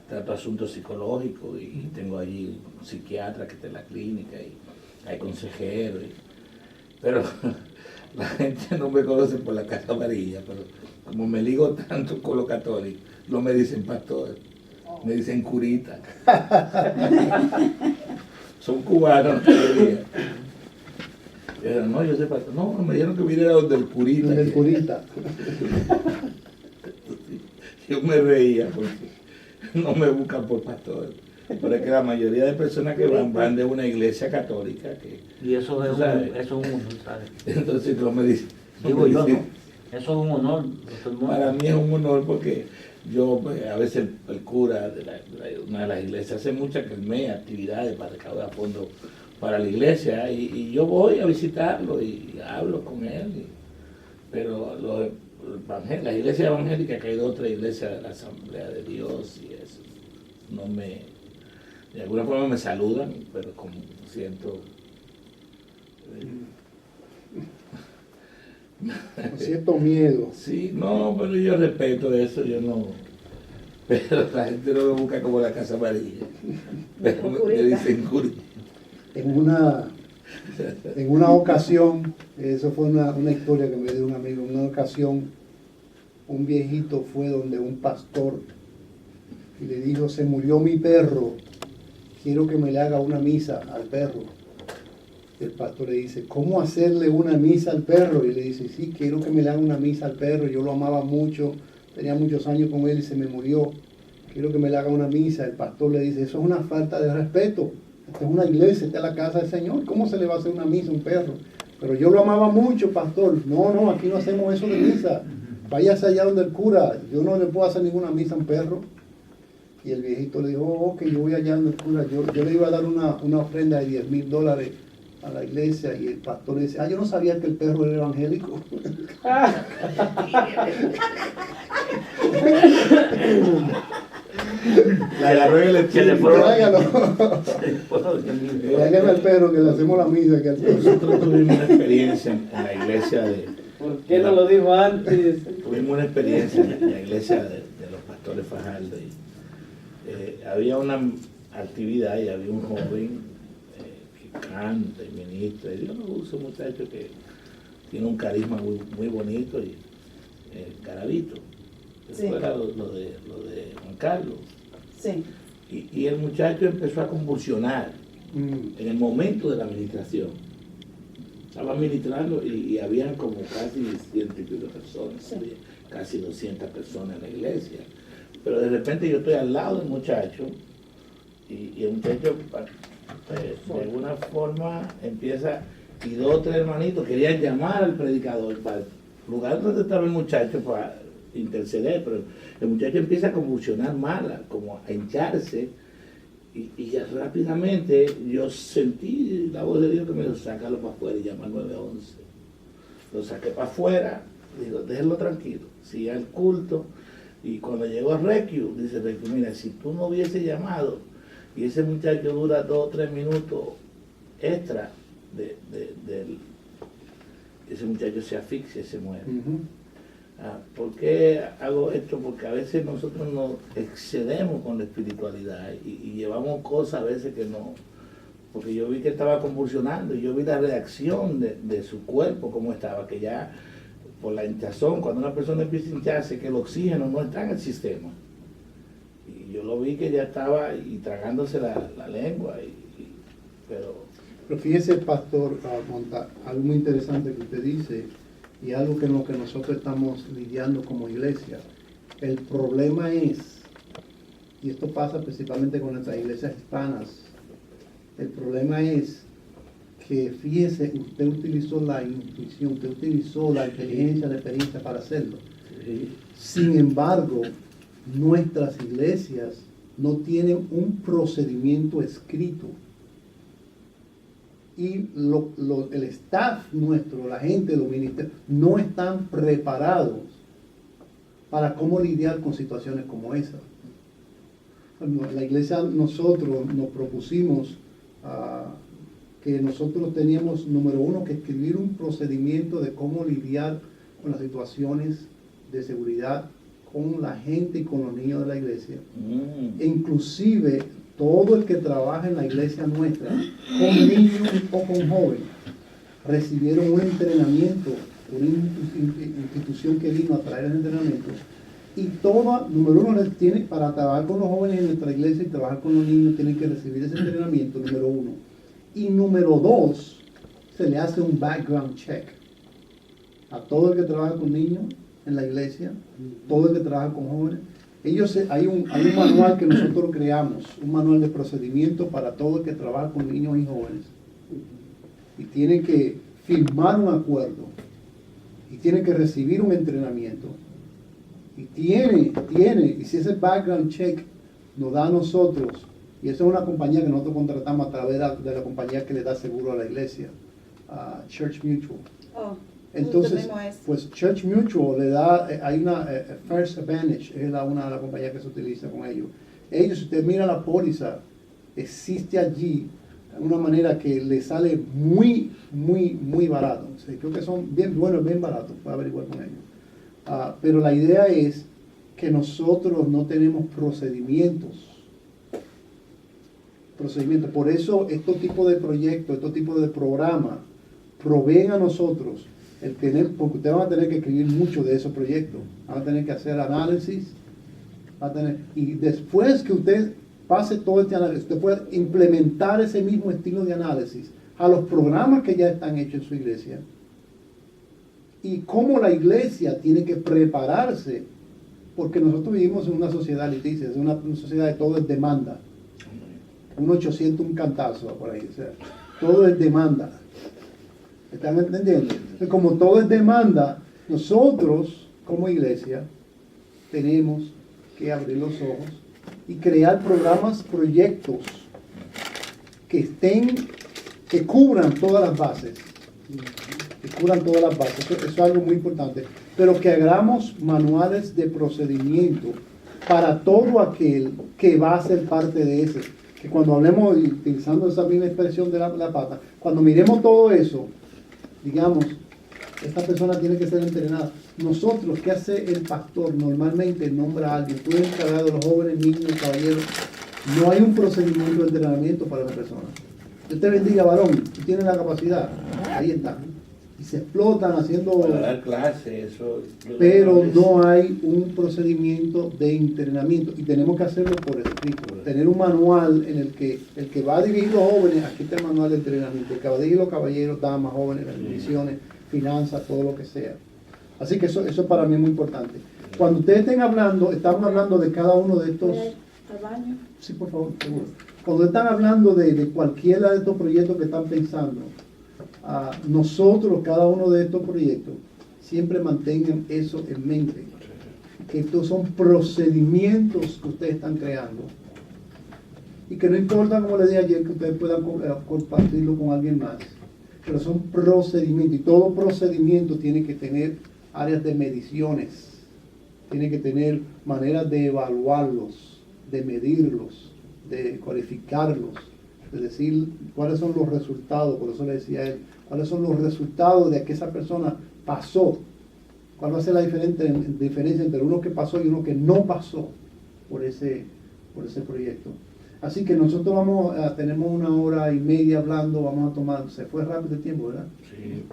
trato asuntos psicológicos y tengo allí un psiquiatra que está en la clínica y hay consejeros, pero la gente no me conoce por la Casa Amarilla, pero como me ligo tanto con los católicos, no me dicen pastor, me dicen curita. Son cubanos todavía. Pero no, yo sé pastor. No, me dijeron que viniera donde el curita. Donde el curita. Yo me reía porque no me buscan por pastor. Pero es que la mayoría de personas que van de una iglesia católica. Y eso es, ¿sabes? eso es un honor, ¿sabes? Entonces no me dicen. Digo yo, ¿no? Eso es un honor. Todo el mundo. Para mí es un honor porque yo, a veces el cura de una de las iglesias hace muchas actividades para recaudar fondos para la iglesia y yo voy a visitarlo y hablo con él. Pero las iglesias evangélicas, que hay otra iglesia de la Asamblea de Dios y eso, no me, de alguna forma me saludan, pero como siento... Con cierto miedo. Sí, no, pero yo respeto eso, yo no. Pero la gente no me busca como la Casa Amarilla. Pero me dicen curita. En una ocasión, eso fue una historia que me dio un amigo, en una ocasión un viejito fue donde un pastor y le dijo, se murió mi perro, quiero que me le haga una misa al perro. El pastor le dice, ¿cómo hacerle una misa al perro? Y le dice, sí, quiero que me le haga una misa al perro, yo lo amaba mucho, tenía muchos años con él y se me murió, quiero que me le haga una misa. El pastor le dice, eso es una falta de respeto, esta es una iglesia, esta es la casa del Señor, ¿cómo se le va a hacer una misa a un perro? Pero yo lo amaba mucho, pastor. No, aquí no hacemos eso de misa, váyase allá donde el cura, yo no le puedo hacer ninguna misa a un perro. Y el viejito le dijo, ok, yo voy allá donde el cura, yo le iba a dar una ofrenda de $10,000 a la iglesia, y el pastor le dice, yo no sabía que el perro era evangélico. La agarró en el Que le espíritu. fueron- Tráigame al perro, que le hacemos la misa. Que al perro. Nosotros tuvimos una experiencia en la iglesia ¿Por qué no lo dijo antes? Tuvimos una experiencia en la iglesia de los pastores Fajardo. Y, había una actividad y había un joven que canta y ministra. Y Dios lo usa, un muchacho que tiene un carisma muy bonito y Garavito. Sí. Eso era lo de Juan Carlos. Sí, Y el muchacho empezó a convulsionar en el momento de la administración. Estaba ministrando y habían como casi 100 y pico de personas, Sí. había casi 200 personas en la iglesia. Pero de repente yo estoy al lado del muchacho y el muchacho de alguna forma empieza, y 2 o 3 hermanitos querían llamar al predicador para el lugar donde estaba el muchacho para interceder, pero el muchacho empieza a convulsionar mal, como a hincharse. Y ya rápidamente yo sentí la voz de Dios que me dijo, sácalo para afuera y llama al 911. Lo saqué para afuera, digo, déjenlo tranquilo, siga el culto. Y cuando llegó Requio, dice Requio, mira, si tú no hubiese llamado y ese muchacho dura 2 o 3 minutos extra, ese muchacho se asfixia y se muere. ¿Por qué hago esto? Porque a veces nosotros nos excedemos con la espiritualidad y llevamos cosas a veces que no. Porque yo vi que estaba convulsionando y yo vi la reacción de su cuerpo, cómo estaba, que ya por la hinchazón, cuando una persona empieza a hincharse, que el oxígeno no está en el sistema. Y yo lo vi que ya estaba y tragándose la lengua. Pero fíjese, pastor Monta, algo muy interesante que usted dice, y algo que en lo que nosotros estamos lidiando como iglesia. El problema es, y esto pasa principalmente con nuestras iglesias hispanas, el problema es que, fíjese, usted utilizó la intuición, usted utilizó la inteligencia, la experiencia para hacerlo. Sin embargo, nuestras iglesias no tienen un procedimiento escrito. Y el staff nuestro, la gente de los ministerios, no están preparados para cómo lidiar con situaciones como esa. Bueno, la iglesia nosotros nos propusimos que nosotros teníamos, número uno, que escribir un procedimiento de cómo lidiar con las situaciones de seguridad con la gente y con los niños de la iglesia. E inclusive todo el que trabaja en la iglesia nuestra, con niños o con jóvenes, recibieron un entrenamiento, una institución que vino a traer el entrenamiento. Y todo, número uno, tiene, para trabajar con los jóvenes en nuestra iglesia y trabajar con los niños, tienen que recibir ese entrenamiento, número uno. Y número dos, se le hace un background check a todo el que trabaja con niños en la iglesia, todo el que trabaja con jóvenes. Hay un manual que nosotros creamos, un manual de procedimiento para todo el que trabaja con niños y jóvenes. Y tienen que firmar un acuerdo, y tienen que recibir un entrenamiento. Y y si ese background check nos da a nosotros, y eso es una compañía que nosotros contratamos a través de la compañía que le da seguro a la iglesia, Church Mutual. Oh, Entonces, pues Church Mutual le da, hay una First Advantage, es una de las compañías que se utiliza con ellos. Ellos, si usted mira la póliza, existe allí una manera que le sale muy barato. O sea, creo que son bien buenos, bien baratos, puede averiguar con ellos. Pero la idea es que nosotros no tenemos procedimientos. Por eso estos tipos de proyectos, estos tipos de programas, proveen a nosotros el tener, porque ustedes van a tener que escribir mucho de esos proyectos, van a tener que hacer análisis, y después que usted pase todo este análisis, usted puede implementar ese mismo estilo de análisis a los programas que ya están hechos en su iglesia, y cómo la iglesia tiene que prepararse, porque nosotros vivimos en una sociedad liticia, es una sociedad de todo es demanda. Un 800, un cantazo por ahí, o sea, todo es demanda. ¿Están entendiendo? Entonces, como todo es demanda, nosotros como iglesia tenemos que abrir los ojos y crear programas, proyectos que cubran todas las bases. Eso es algo muy importante. Pero que hagamos manuales de procedimiento para todo aquel que va a ser parte de ese. Que cuando hablemos, utilizando esa misma expresión de la pata, cuando miremos todo eso, digamos, esta persona tiene que ser entrenada. Nosotros, ¿qué hace el pastor? Normalmente nombra a alguien, tú eres encargado de los jóvenes, niños, caballeros. No hay un procedimiento de entrenamiento para esa persona. Dios te bendiga, varón, tú tienes la capacidad, ahí está. Y se explotan haciendo... Para dar clases, eso... Pero no hay un procedimiento de entrenamiento y tenemos que hacerlo por escrito. Tener un manual en el que va a dirigir los jóvenes, aquí está el manual de entrenamiento, el que va a dirigir los caballeros, damas, jóvenes, las misiones, finanzas, todo lo que sea. Así que eso para mí es muy importante. Cuando ustedes estén hablando, estamos hablando de cada uno de estos... ¿Al baño? Sí, por favor, seguro. Cuando están hablando de cualquiera de estos proyectos que están pensando, nosotros, cada uno de estos proyectos, siempre mantengan eso en mente, que estos son procedimientos que ustedes están creando y que no importa, como les dije ayer, que ustedes puedan compartirlo con alguien más, pero son procedimientos, y todo procedimiento tiene que tener áreas de mediciones, tiene que tener maneras de evaluarlos, de medirlos, de cualificarlos, es decir, cuáles son los resultados, por eso le decía a él, cuáles son los resultados de que esa persona pasó, cuál va a ser la diferencia entre uno que pasó y uno que no pasó por ese proyecto. Así que nosotros tenemos 1 hora y media hablando, vamos a tomar, se fue rápido el tiempo, ¿verdad? Sí.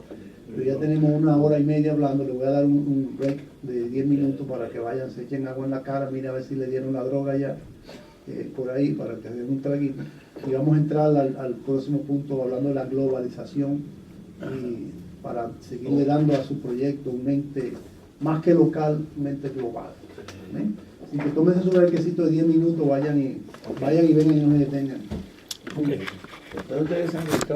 Pero ya tenemos 1 hora y media hablando, le voy a dar un break de 10 minutos para que vayan, se echen agua en la cara, mira a ver si le dieron la droga ya. Por ahí para que den un traguito y vamos a entrar al próximo punto hablando de la globalización y para seguirle dando a su proyecto un mente más que local, mente global. ¿Ven? Así que tómense su brequecito de 10 minutos, vayan y vengan y no se detengan. Okay. Ustedes han visto